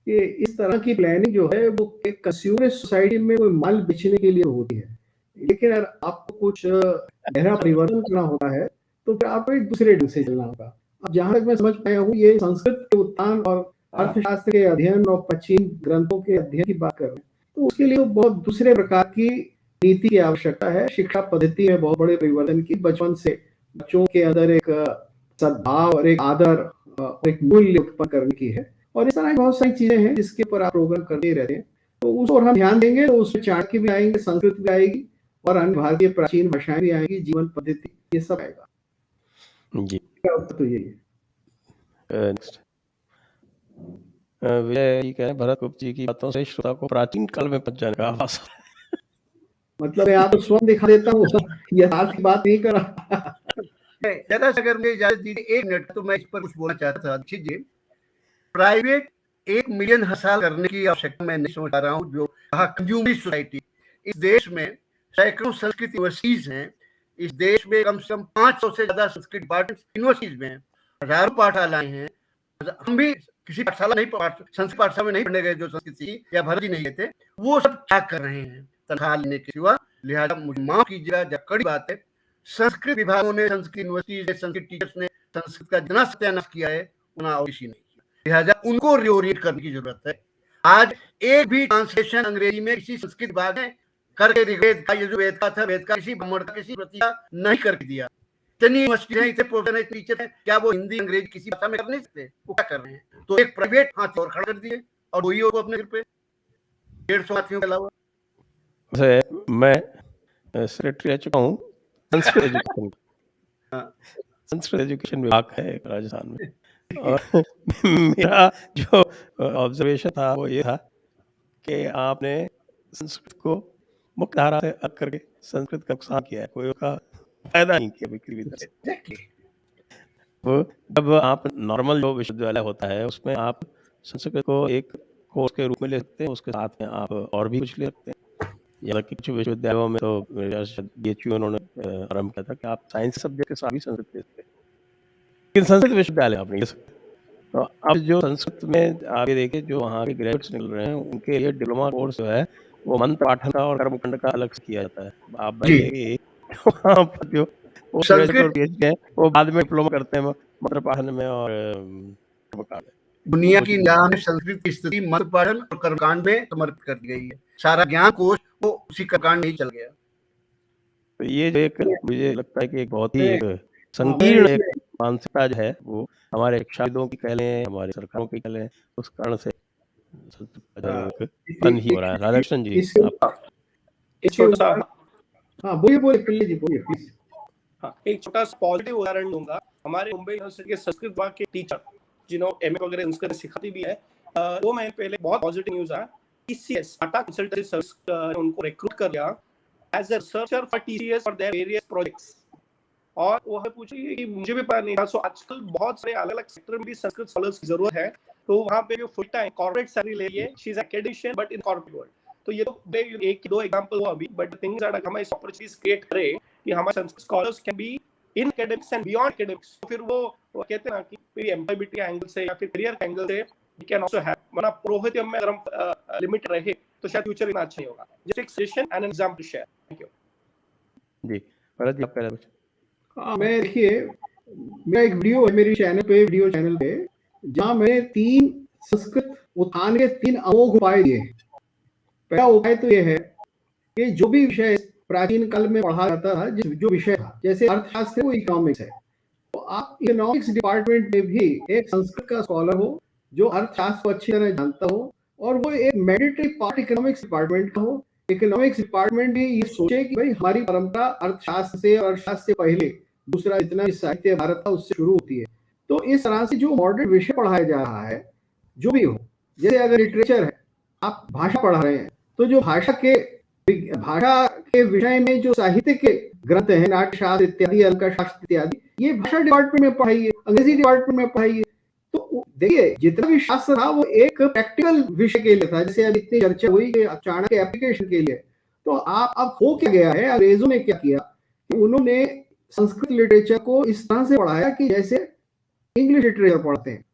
कि इस तरह की प्लानिंग जो है वो एक कंज्यूमर सोसाइटी में कोई माल बेचने के लिए होती है, लेकिन अगर आपको कुछ गहरा परिवर्तन करना होता है तो फिर आपको एक दूसरे ढंग से चलना होगा। अब जहां तक मैं समझ पाया हूँ, ये संस्कृत के उत्थान और अर्थशास्त्र के अध्ययन और प्राचीन ग्रंथों के अध्ययन की बात कर रहे हैं, तो उसके लिए बहुत दूसरे प्रकार की नीति की आवश्यकता है। शिक्षा पद्धति में बहुत बड़े परिवर्तन की, बचपन से बच्चों के अंदर एक सद्भाव और एक आदर और एक मूल्य उत्पन्न करने की है। और इस तरह की बहुत सारी चीजें हैं जिसके ऊपर आप प्रोग्राम करते ही रहते हैं, तो उस पर हम ध्यान देंगे तो उसमें चाणक्य भी आएंगे, संस्कृत भी आएगी और अन्य भारतीय प्राचीन भाषाएं भी आएंगी, जीवन पद्धति, ये सब आएगा। जी तो यही है। नेक्स्ट, विजय जी कह रहे हैं भरत गुप्त जी की बातों से श्रोता को प्राचीन काल में पहुंच जाने का आभास। मतलब मैं आपको स्वयं दिखा देता हूँ, यथार्थ की बात नहीं कर रहा। जरा सा अगर मुझे इजाजत दीजिए 1 मिनट, तो मैं इस पर कुछ बोलना चाहता था। अच्छी जी, प्राइवेट 1 मिलियन हासिल करने की आवश्यकता मैं नहीं समझ पा रहा हूँ। जो कहा कंज्यूमर सोसाइटी, इस देश में सैकड़ों संस्कृत यूनिवर्सिटीज हैं। इस देश में कम से कम 500 से ज्यादा संस्कृत डिपार्टमेंट यूनिवर्सिटीज में, हजारों पाठशालाएं हैं। हम भी किसी पाठशाला नहीं, संस्कृत पाठशाला में नहीं पढ़ने गए जो संस्कृत सीखी, या भरत जी नहीं लेते। वो सब क्या कर रहे हैं तनख्वाह लेने के सिवा। लिहाजा मुझे माफ कीजिएगा, जब कड़ी बात है, संस्कृत विभागों ने, संस्कृत यूनिवर्सिटीज ने, संस्कृत टीचर्स ने संस्कृत का जितना सत्यानाश किया है उतना और किसी नहीं किया। लिहाजा उनको रिओरिएट करने की जरूरत है। आज एक भी ट्रांसलेशन अंग्रेजी में किसी संस्कृत विभाग ने करके ऋग्वेद का, यजुर्वेद का था, वेद का, किसी ब्राह्मण का, किसी प्रतिया नहीं करके दिया। इतनी यूनिवर्सिटी है, इतने प्रोफेसर है, टीचर है, क्या वो हिंदी अंग्रेजी किसी भाषा में कर नहीं सकते? वो क्या कर रहे हैं? तो एक प्राइवेट हाथ और खड़ा कर दिए और वही होगा अपने घर पे 150 साथियों के अलावा। मैं सेक्रेटरी रह चुका हूँ संस्कृत एजुकेशन, संस्कृत एजुकेशन विभाग है राजस्थान में, और मेरा जो ऑब्जर्वेशन था वो ये था कि आपने संस्कृत को मुख्य धारा से अलग करके संस्कृत का नुकसान किया है, कोई उसका फायदा नहीं किया किसी भी तरह। वो जब आप नॉर्मल जो विश्वविद्यालय होता है उसमें आप संस्कृत को एक कोर्स के रूप में ले सकते हैं, उसके साथ में आप और भी कुछ ले सकते हैं। हालांकि कुछ विश्वविद्यालयों में तो BHU उन्होंने आरम्भ किया था कि आप साइंस सब्जेक्ट के साथ भी संस्कृत ले सकते हैं, लेकिन संस्कृत विश्वविद्यालय आप नहीं ले सकते। तो अब जो संस्कृत में आप ये देखिए, जो वहाँ के ग्रेजुएट्स निकल रहे हैं, उनके लिए डिप्लोमा कोर्स जो है वो मंत्र पाठन का और कर्मकांड का अलग से किया जाता है। आप बताइए वहाँ पर जो ग्रेजुएट और PhD है वो बाद में डिप्लोमा करते हैं मंत्र पाठन में और कर्मकांड में। दुनिया की निगाह में संस्कृत की स्थिति मत पठन और कर्मकांड में समर्पित कर दी गई है। सारा ज्ञान कोश वो उसी कर्मकांड में ही चल गया। तो ये जो एक मुझे लगता है कि एक बहुत ही एक मैं संकीर्ण एक मानसिकता जो है वो हमारे शायदों की कह लें, हमारी सरकारों की कह लें, उस कारण से संस्कृत का जो एक पतन ही हो रहा है। राधाकृष्ण जी इसके आप एक छोटा सा हाँ बोलिए पिल्ले जी बोलिए प्लीज। हाँ, एक छोटा सा पॉजिटिव उदाहरण दूंगा। हमारे मुंबई यूनिवर्सिटी के संस्कृत विभाग के टीचर जिन्होंने एमए वगैरह संस्कृत सिखाती भी है, 2 महीने पहले बहुत पॉजिटिव न्यूज आया। टीसीएस टाटा कंसल्टेंसी सर्विस ने उनको रिक्रूट कर लिया as a researcher for TCS for their various projects. और वो हमें पूछ रही है कि मुझे भी पता नहीं था। सो आजकल बहुत सारे अलग अलग सेक्टर में भी संस्कृत स्कॉलर्स की जरूरत है। तो वहाँ पे जो फुल टाइम कॉर्पोरेट सैलरी ले रही है, she is academician but in corporate world. तो ये तो एक दो एग्जांपल हुआ अभी, बट थिंग्स आर हम इस अपॉर्चुनिटीज क्रिएट करें कि हमारे Sanskrit scholars can be in academics and beyond academics. तो फिर वो कहते हैं ना कि मेरी एम्प्लॉयबिलिटी एंगल से या फिर करियर के एंगल से वी कैन आल्सो हैव, वरना पुरोहित में अगर हम लिमिट रहे तो शायद फ्यूचर इतना अच्छा नहीं होगा। जस्ट एक suggestion and an example share. Thank you जी। भरत जी आप कह रहे कुछ? हाँ मैं देखिए मेरा एक वीडियो है मेरी वीडियो चैनल पे, जहाँ मैंने 3 संस्कृत उत्थान के 3 अमोघ उपाय दिए। पहला उपाय तो ये है कि जो भी विषय प्राचीन काल में पढ़ा जाता था, जो विषय था, जैसे अर्थशास्त्र है वो इकोनॉमिक्स है, तो आप इकोनॉमिक्स डिपार्टमेंट में भी एक संस्कृत का स्कॉलर हो जो अर्थशास्त्र को अच्छी तरह जानता हो, और वो एक मैंडेटरी पार्ट इकोनॉमिक्स डिपार्टमेंट का हो। इकोनॉमिक्स डिपार्टमेंट भी ये सोचे कि भाई हमारी परंपरा अर्थशास्त्र से और अर्थशास्त्र से पहले दूसरा जितना भी साहित्य भारत था उससे शुरू होती है। तो इस तरह से जो मॉडर्न विषय पढ़ाया जा रहा है, जो भी हो, जैसे अगर लिटरेचर है, आप भाषा पढ़ा रहे हैं, तो जो भाषा के विषय में जो साहित्य के ग्रंथ हैं, नाट्यशास्त्र इत्यादि, अलंकार शास्त्र इत्यादि, ये भाषा डिपार्टमेंट में पढ़ाइए, अंग्रेजी डिपार्टमेंट में पढ़ाइए। तो देखिए जितना भी शास्त्र था वो एक प्रैक्टिकल विषय के लिए था, जैसे अब इतनी चर्चा हुई कि चाणक्य एप्लीकेशन के लिए। तो आप अब हो क्या गया है, अंग्रेजों ने क्या किया कि उन्होंने संस्कृत लिटरेचर को इस तरह से पढ़ाया कि जैसे इंग्लिश लिटरेचर पढ़ते हैं।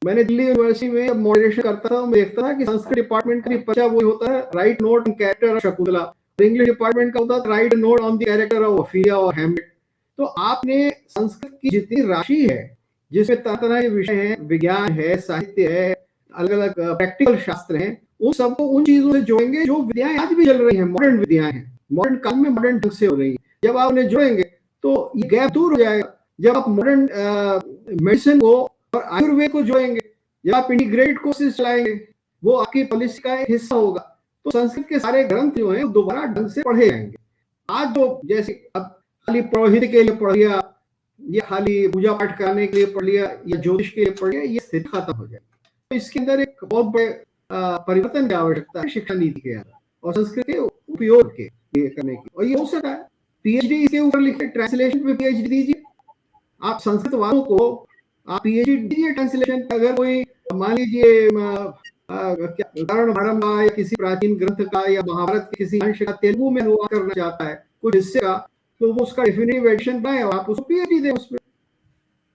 मैंने दिल्ली यूनिवर्सिटी में मॉडरेशन करता था, मैं देखता था कि संस्कृत डिपार्टमेंट का बच्चा वो होता है right note on character of Shakuntala, और इंग्लिश डिपार्टमेंट का होता है right note on the character of Ophelia और हैमलेट। तो आपने संस्कृत की जितनी राशि है, जिसमें तरह तरह के विषय हैं, विज्ञान है, साहित्य है, अलग अलग प्रैक्टिकल शास्त्र हैं, उन सबको उन चीजों से जोड़ेंगे जो विद्याएं आज भी चल रही हैं, मॉडर्न विद्याएं हैं, मॉडर्न काल में मॉडर्न ढंग से हो रही है। जब आप उन्हें जोड़ेंगे तो ये गैप दूर हो जाएगा। जब आप मॉडर्न मेडिसिन को और आयुर्वेद को जोड़ेंगे, जब आप इंटीग्रेटेड कोर्सेज चलाएंगे, वो आपकी पॉलिसी का एक हिस्सा होगा। तो संस्कृत के सारे ग्रंथ जो हैं दोबारा ढंग से पढ़े जाएंगे। आज जो जैसे अब खाली पुरोहित के लिए पढ़ लिया, या खाली पूजा पाठ करने के लिए पढ़ लिया, या ज्योतिष के लिए पढ़ लिया, ये स्थिति खत्म हो जाएगी। तो इसके अंदर एक बहुत बड़े परिवर्तन की आवश्यकता है शिक्षा नीति के अंदर और संस्कृत के उपयोग के लिए करने की। और ये हो सकता है पीएचडी इसके ऊपर लिखे, ट्रांसलेशन पे पीएचडी दीजिए। आप संस्कृत वालों को आप पीएचडी दीजिए ट्रांसलेशन। अगर कोई मान लीजिए उदाहरण भारत का या किसी प्राचीन ग्रंथ का या महाभारत के किसी अंश का तेलुगु में अनुवाद करना चाहता है कुछ हिस्से का, तो वो उसका डेफिनेटिव एडिशन बनाए और आप उसको पीएचडी दें उसमें।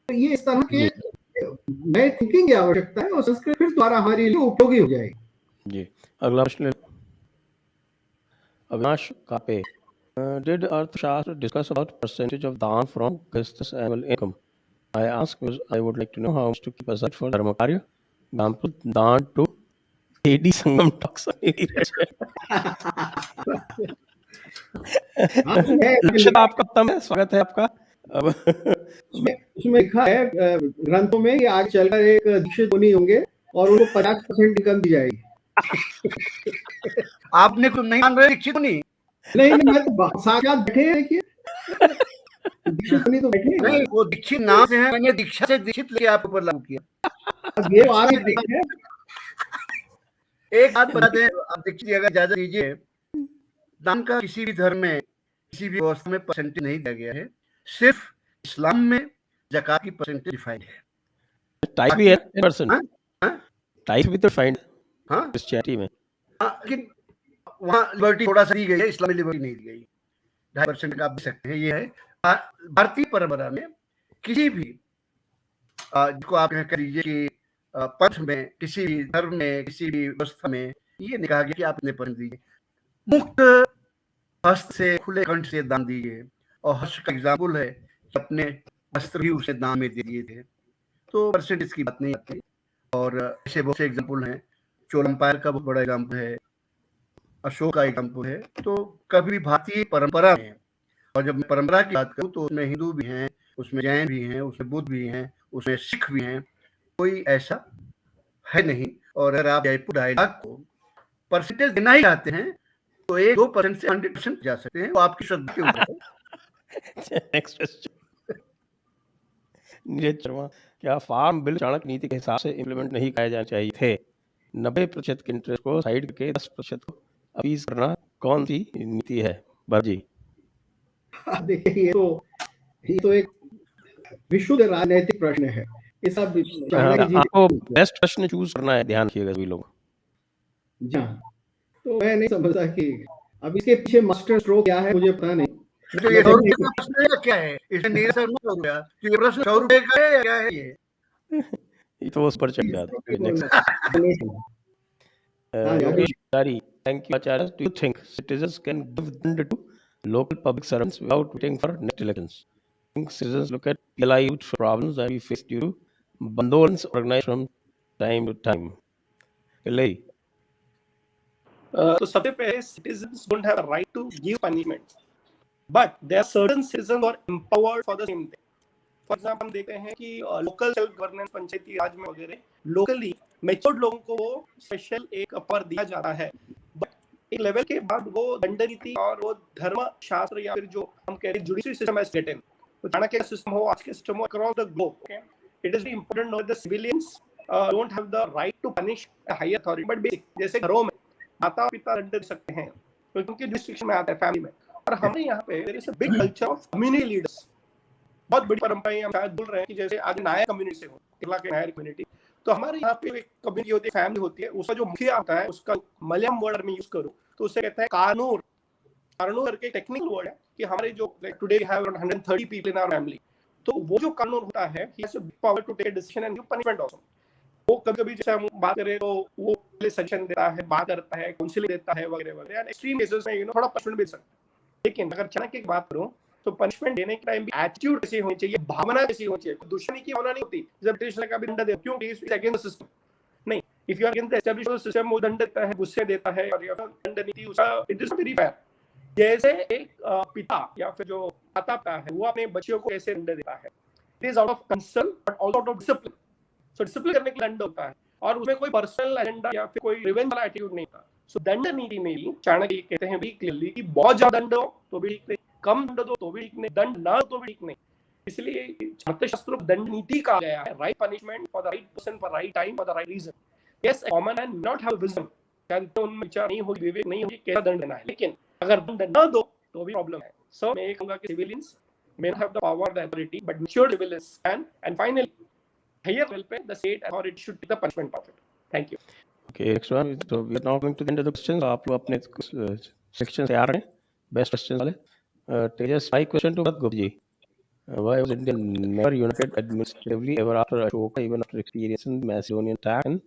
तो ये इस तरह के नए थिंकिंग की आवश्यकता है और संस्कृत फिर द्वारा हमारे लिए उपयोगी हो जाएगी। जी। अगला प्रश्न अविनाश कापे, did Arthashastra discuss about percentage of दान from Gresth's annual income? I ask because I would like to know how much to keep aside for dharma karya. Example, दान to AD Sangam talks on लक्ष्य आपका उत्तम है, स्वागत है आपका। अब उसमें लिखा है ग्रंथों में कि आगे चलकर एक दीक्षित मुनि होंगे और उनको 50% इनकम दी जाएगी। आपने कुछ नहीं मान रहे दीक्षित मुनि? नहीं मैं तो साक्षात बैठे हैं, देखिए दीक्षित मुनि तो बैठे हैं। नहीं, वो दीक्षित नाम से है, मैंने दीक्षा से दीक्षित लेके आप ऊपर लागू किया। अब ये आ रहा है। एक बात बता दें, आप दीक्षित अगर इजाजत दीजिए, दान का किसी भी धर्म में किसी भी व्यवस्था में परसेंटेज नहीं दिया गया है, सिर्फ इस्लाम में ज़कात की परसेंटेज डिफाइंड है। टाइप भी है परसेंट, टाइप भी तो डिफाइंड हाँ क्रिश्चियनिटी में। लेकिन वहाँ लिबर्टी थोड़ा सा दी गई है, इस्लाम में लिबर्टी नहीं दी गई। 2.5% का आप दे सकते हैं। ये है भारतीय परंपरा में किसी भी जिसको आप कह लीजिए कि पंथ में, किसी भी धर्म में, किसी भी व्यवस्था में ये नहीं कहा गया कि आप इतने परसेंट दीजिए। मुक्त हस्त से, खुले कंठ से दान दीजिए। और हर्ष का एग्जाम्पल है कि अपने वस्त्र भी उसे दान में दे दिए थे, तो परसेंटेज की बात नहीं आती। और ऐसे बहुत से एग्जाम्पल हैं। चोल एम्पायर का बहुत बड़ा एग्जाम्पल है, अशोक का एग्जाम्पल है। तो कभी भारतीय परंपरा में, और जब मैं परंपरा की बात करूँ तो उसमें हिंदू भी हैं, उसमें जैन भी हैं, उसमें बुद्ध भी हैं, उसमें सिख भी हैं, कोई ऐसा है नहीं। और अगर आप जयपुर डायलॉग को परसेंटेज देना ही चाहते हैं तो 1-2% से 100% जा सकते हैं, वो आपकी श्रद्धा के ऊपर है। नेक्स्ट क्वेश्चन, नीरज शर्मा, क्या फार्म बिल चाणक्य नीति के हिसाब से इम्प्लीमेंट नहीं किए जाने चाहिए थे? 90% के इंटरेस्ट को साइड करके 10% को अपीज करना कौन सी नीति है? बाजी। देखिए, ये तो एक विशुद्ध राजनीतिक प्रश्न है। इस आप चाणक्य जी आपको बेस्ट प्रश्न चूज करना है, ध्यान रखिएगा सभी लोग। जी हाँ, तो मैं नहीं समझता कि अब इसके पीछे मास्टर स्ट्रोक क्या है, मुझे पता नहीं। तो ये 100 रुपए का प्रश्न है क्या है? इसमें नीरज शर्मा हो गया, तो ये प्रश्न 100 रुपए का है या क्या है ये? ये तो उस पर चल जाता है। नेक्स्ट, हाँ, Yogesh Tiwari, thank you Acharya. Do you think citizens can give दंड to local public servants without waiting for next elections? I think citizens look at PLI youth problems that we face due to bandolans organized from time to time. PLI. तो सबसे पहले citizens don't have a right to give punishment, but there are certain citizens who are empowered for the same thing. For example हम देखते हैं कि local self governance, पंचायती राज में वगैरह locally matured लोगों को वो स्पेशल एक पावर दिया जाता है, बट एक लेवल के बाद वो दंड नीति और वो धर्म शास्त्र या फिर जो हम कह रहे हैं जुडिशरी सिस्टम एज रिटन, तो चाणक्य का सिस्टम हो, आज के सिस्टम हो across the globe, okay, it is important know the civilians don't have the right to punish a higher authority, but basic जैसे घरों में माता पिता दंड दे सकते हैं तो उनके डिस्ट्रिक्शन में आता है, फैमिली में। और हमारे यहाँ पे there is a big culture of community leaders, बहुत बड़ी परंपराएं हम शायद बोल रहे हैं कि जैसे आज नायर कम्युनिटी से हो, केरला के नायर कम्युनिटी, तो हमारे यहाँ पे एक कम्युनिटी होती है, फैमिली होती है, उसका जो मुखिया होता है, उसका मलयालम वर्ड में यूज करूँ तो उसे कहते हैं कानूर। कानूर करके टेक्निकल वर्ड है कि हमारे जो today we have around 130 people in our family, तो वो जो कानूर होता है ही has power to take decision and give punishment also. वो कभी-कभी जैसे हम बात करें तो वो पहले सजेशन देता है, बात करता है, काउंसलिंग देता है वगैरह वगैरह, एंड एक्सट्रीम केसेस में थोड़ा पनिशमेंट भी दे सकता है। लेकिन अगर चाणक्य की बात करूं तो पनिशमेंट देने के टाइम भी एटीट्यूड कैसी होनी चाहिए, भावना कैसी होनी चाहिए, दुश्मनी की भावना नहीं होती जब ब्रिटिश ने कभी दंड दे, क्यों इज अगेंस्ट द सिस्टम, नहीं, if you are against the established system वो दंड देता है, गुस्से देता है, और या दंड नीति उसका इट इज वेरी फेयर। जैसे एक पिता या फिर जो माता पिता है वो अपने बच्चों को कैसे दंड देता है, it is out of concern but also out of discipline. So discipline करने के लिए दंड होता है और उसमें कोई पर्सनल एजेंडा या फिर कोई रिवेंज वाला एटीट्यूड नहीं था। सो दंड नीति में भी चाणक्य कहते हैं भी क्लियरली कि बहुत ज्यादा दंड हो तो भी ठीक नहीं, कम दंड दो तो भी ठीक नहीं, दंड ना हो तो भी ठीक नहीं। इसलिए अर्थशास्त्र में दंड नीति कहा गया है, right punishment for the right person for right time for the right reason. Yes, common man not have wisdom, शायद उनमें विचार नहीं होगी, विवेक नहीं होगी कैसा दंड देना है, लेकिन अगर दंड ना दो तो भी प्रॉब्लम है। सो मैं कहूंगा कि civilians may not have the power, the authority, but mature civilians can, and finally higher level पे the state authority should take the punishment of it. Thank you. Okay, next one. So we are now going to the end of the questions. आप लोग अपने section से आ रहे हैं, best question वाले। तेजस, my question to Bharat Gupta ji. Why was India never united administratively ever after Ashoka, even after experiencing the Macedonian attack, and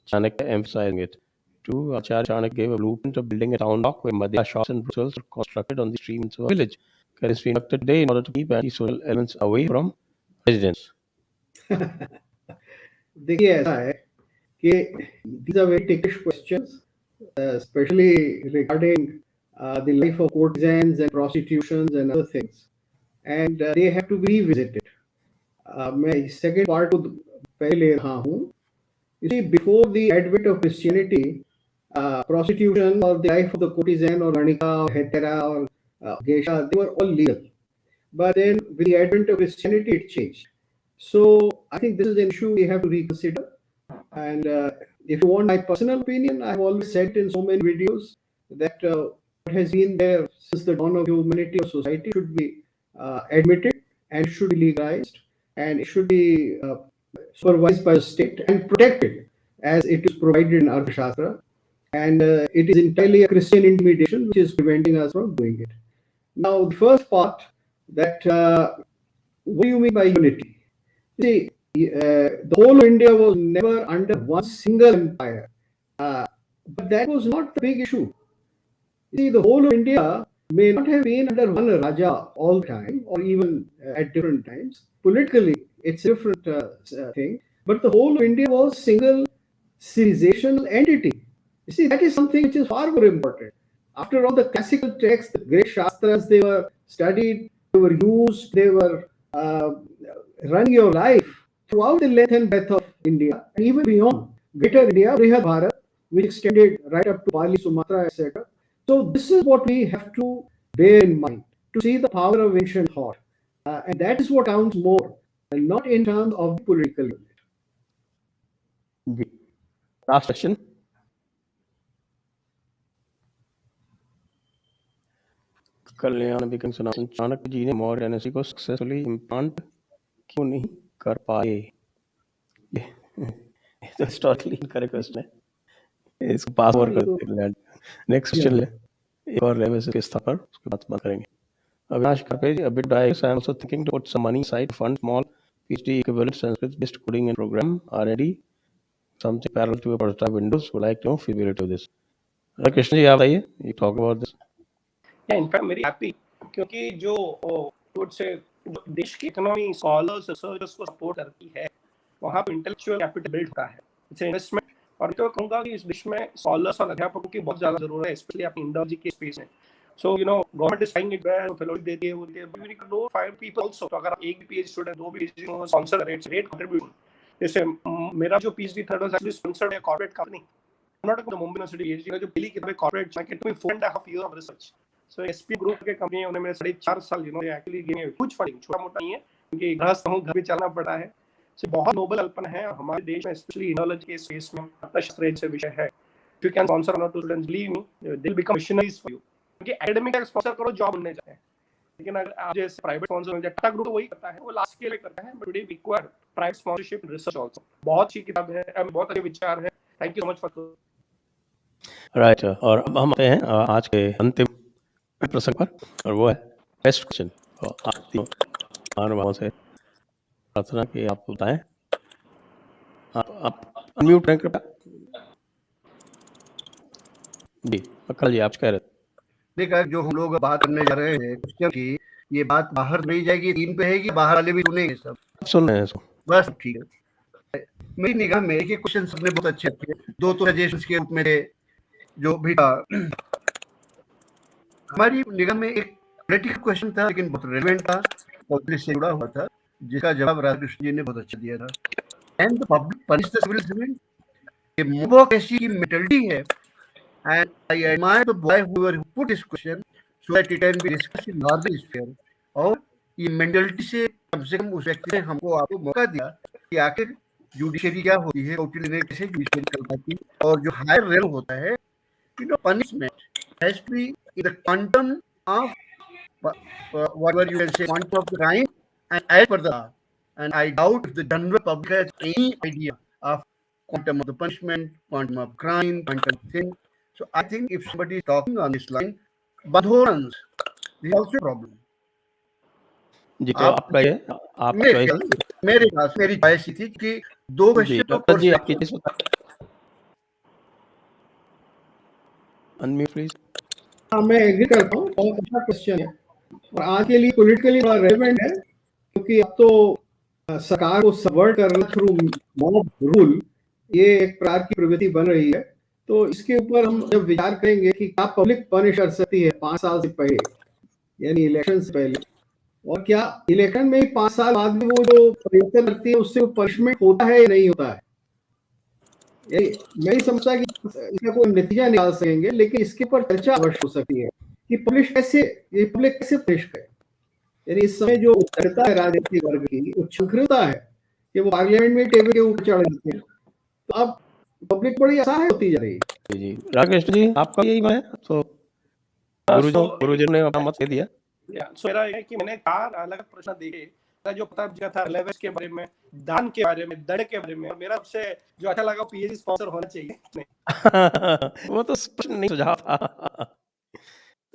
Chanakya emphasizing it? 2. Acharya Chanakya gave a blueprint of building a town dock where Madhya shops and Brussels were constructed on the stream into a village. Can it be conducted today in order to keep anti-social elements away from residents? देखिए, ऐसा है कि these are very ticklish questions, especially regarding the life of courtesans and prostitutions and other things, and they have to be revisited. मैं second part को पहले ले रहा हूँ। You see, before the advent of Christianity, prostitution or the life of the courtesan or Ganika or hetera or geisha, they were all legal. But then with the advent of Christianity, it changed. So I think this is an issue we have to reconsider. And if you want my personal opinion, I've always said in so many videos that what has been there since the dawn of humanity or society should be admitted and should be legalized, and it should be supervised by the state and protected as it is provided in Arthashastra. And it is entirely a Christian intimidation which is preventing us from doing it. Now, the first part, that what do you mean by unity? See, the whole of India was never under one single empire, but that was not the big issue. See, the whole of India may not have been under one Raja all the time, or even at different times. Politically, it's a different thing. but the whole of India was single civilizational entity. You see, that is something which is far more important. After all the classical texts, the great Shastras, they were studied, they were used, they were running your life throughout the length and breadth of India, and even beyond Greater India, Brihad Bharat, which extended right up to Bali, Sumatra, etc. So this is what we have to bear in mind to see the power of ancient thought, and that is what counts more, and not in terms of the political unit. जी last question Kalyan Vikram Sanatan Chanakya ji ने Maurya dynasty को successfully implant क्यों नहीं कर पाए? ये तो historically incorrect question है, इसको पास ओवर करते हैं। नेक्स्ट क्वेश्चन ले एक और लेवल से किस पर उसके बाद बात करेंगे। Avinash Karpe, a bit biased, I am also thinking to put some money aside to fund small PhD equivalent Sanskrit based coding and program R&D, something parallel to a prototype Windows. Would like to know feasibility of this. Krishna जी आप बताइए, you talk about this. Yeah, in fact, I'm very happy क्योंकि जो would say जो देश की economy scholars researchers को support करती है वहाँ पे इंटेलेक्चुअल कैपिटल बिल्ड होता है, इट्स इन्वेस्टमेंट। और तो कहूँगा कि इस देश में स्कॉलर्स और अध्यापकों की बहुत ज़्यादा जरूरत है, स्पेशली अपनी इंडस्ट्री के स्पेस में। So you know government is trying it well, fellowship देती है, वो we need to know 5 people also. तो अगर आप एक भी पीएचडी स्टूडेंट, दो भी पीएचडी को स्पॉन्सर करें, इट्स ग्रेट कंट्रीब्यूशन। जैसे मेरा जो PhD third was actually sponsored by corporate company, not a Mumbai university PhD का जो पहली किताब कॉर्पोरेट मार्केट में 4.5 year of research. So SP group के कंपनी है, उन्होंने मेरे 4.5 साल actually give me huge funding, छोटा मोटा नहीं है क्योंकि गृहस्थ हूं, घर भी चलना पड़ा है। से बहुत नोबल कल्पना है हमारे देश में, स्पेशली इंडोलॉजी के स्पेस में अर्थशास्त्र जैसे विषय है। You can sponsor not to students, believe me they will become missionaries for you. क्योंकि एकेडमिक स्पॉन्सर करो, जॉब मिलने जाए, लेकिन अगर आप जैसे प्राइवेट स्पॉन्सर मिल जाए, टाटा ग्रुप वही करता है, वो लास्ट स्केल पे करता है, but today we require private sponsorship research also. बहुत अच्छी किताब है, बहुत अच्छे विचार है। Thank you so much for right. और अब हम आते हैं आज के अंतिम प्रसंग पर, और वो है बेस्ट क्वेश्चन। और आप तीनों महानुभावों से प्रार्थना कि आप बताएं, आप अनम्यूट करें कृपया। जी अक्कल जी आप कह रहे थे। देखा जो हम लोग बात करने जा रहे हैं क्वेश्चन की, ये बात बाहर नहीं जाएगी, टीम पे है, बाहर वाले भी सुनेंगे, सब सुन रहे हैं इसको, बस ठीक है। मेरी निगाह में एक क्वेश्चन सबने बहुत अच्छे थे, दो तो सजेशंस के रूप में थे जो भी था। हमारी निगाह में एक पॉलिटिकल क्वेश्चन था, लेकिन बहुत रेलेवेंट था, पब्लिक से जुड़ा हुआ था, जिसका जवाब राधाकृष्ण जी ने बहुत अच्छा दिया था। And the public punish the civil servant, ये मोबो कैसी की मेंटालिटी है। And I admire the boy who put this question so that it can be discussed in larger sphere. और ये मेंटालिटी से कम उस व्यक्ति ने हमको आपको मौका दिया कि आखिर जुडिशरी क्या होती है, कैसे जुडिशरी चल पाती है, और जो हायर रेल होता है, you know, punishment has to be in the quantum of whatever you can say, quantum of the crime and as per the law. And I doubt if the general public has any idea of quantum of the punishment, quantum of crime, quantum thing. So I think if somebody is talking on this line, Badhorans, this is also a problem. जी तो आपका ये आप मेरे पास मेरी choice थी कि दो question जी आपकी चॉइस बता। Unmute please. हाँ मैं एग्री करता हूँ, बहुत अच्छा क्वेश्चन है और आज के लिए पॉलिटिकली बड़ा रेलेवेंट है, क्योंकि अब तो सरकार को सबवर्ट करना थ्रू मॉब रूल ये एक प्रकार की प्रवृत्ति बन रही है। तो इसके ऊपर हम जब विचार करेंगे कि क्या पब्लिक पनिश कर सकती है 5 साल से पहले, यानी इलेक्शन से पहले, और क्या इलेक्शन में 5 साल बाद में वो जो परिवर्तन करती है उससे पनिशमेंट होता है या नहीं होता है। मैं नहीं समझता कि इसका कोई नतीजा निकाल सकेंगे, लेकिन इसके ऊपर चर्चा अवश्य हो सकती है कि पब्लिक कैसे पनिश करे। यानी इस समय जो उत्तरता है राजनीतिक वर्ग की, उच्छृंखलता है कि वो पार्लियामेंट में टेबल के ऊपर चढ़ जाते हैं, तो अब पब्लिक बड़ी असहाय होती जा रही है। जी राकेश जी आपका यही है, तो गुरुजी ने अपना मत कह दिया। सो मेरा है कि मैंने 4 अलग प्रश्न देखे, जो पता चला था रिलेवेंस के बारे में, दान के बारे में, दंड के बारे में, और मेरा सबसे जो अच्छा लगा पीएचडी स्पॉन्सर होना चाहिए। वो तो प्रश्न नहीं सुझाव था।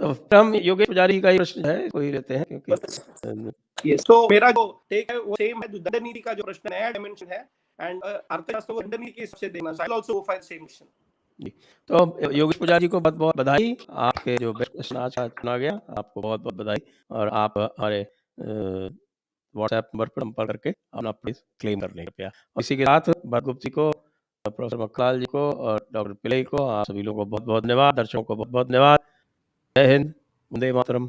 तो हम योगेश पुजारी का ही प्रश्न है, कोई लेते हैं क्योंकि यस, तो मेरा जो टेक है वो सेम है। दंड नीति का जो प्रश्न नया डायमेंशन है, एंड अर्थशास्त्र को दंड नीति के हिसाब से देखना, I also go for same question. जी तो योगेश पुजारी को बहुत बहुत बधाई, आपके जो बेस्ट क्वेश्चन आज चुना गया, आपको बहुत बहुत बधाई। और आप हमारे व्हाट्सएप नंबर पर संपर्क करके अपना प्राइज क्लेम कर लें कृपया। और इसी के साथ भरतगुप्त जी को, प्रोफेसर मक्खनलाल जी को और डॉक्टर पिल्लई को, आप सभी लोगों को बहुत बहुत धन्यवाद, दर्शकों को बहुत बहुत धन्यवाद। जय हिंद, वंदे मातरम।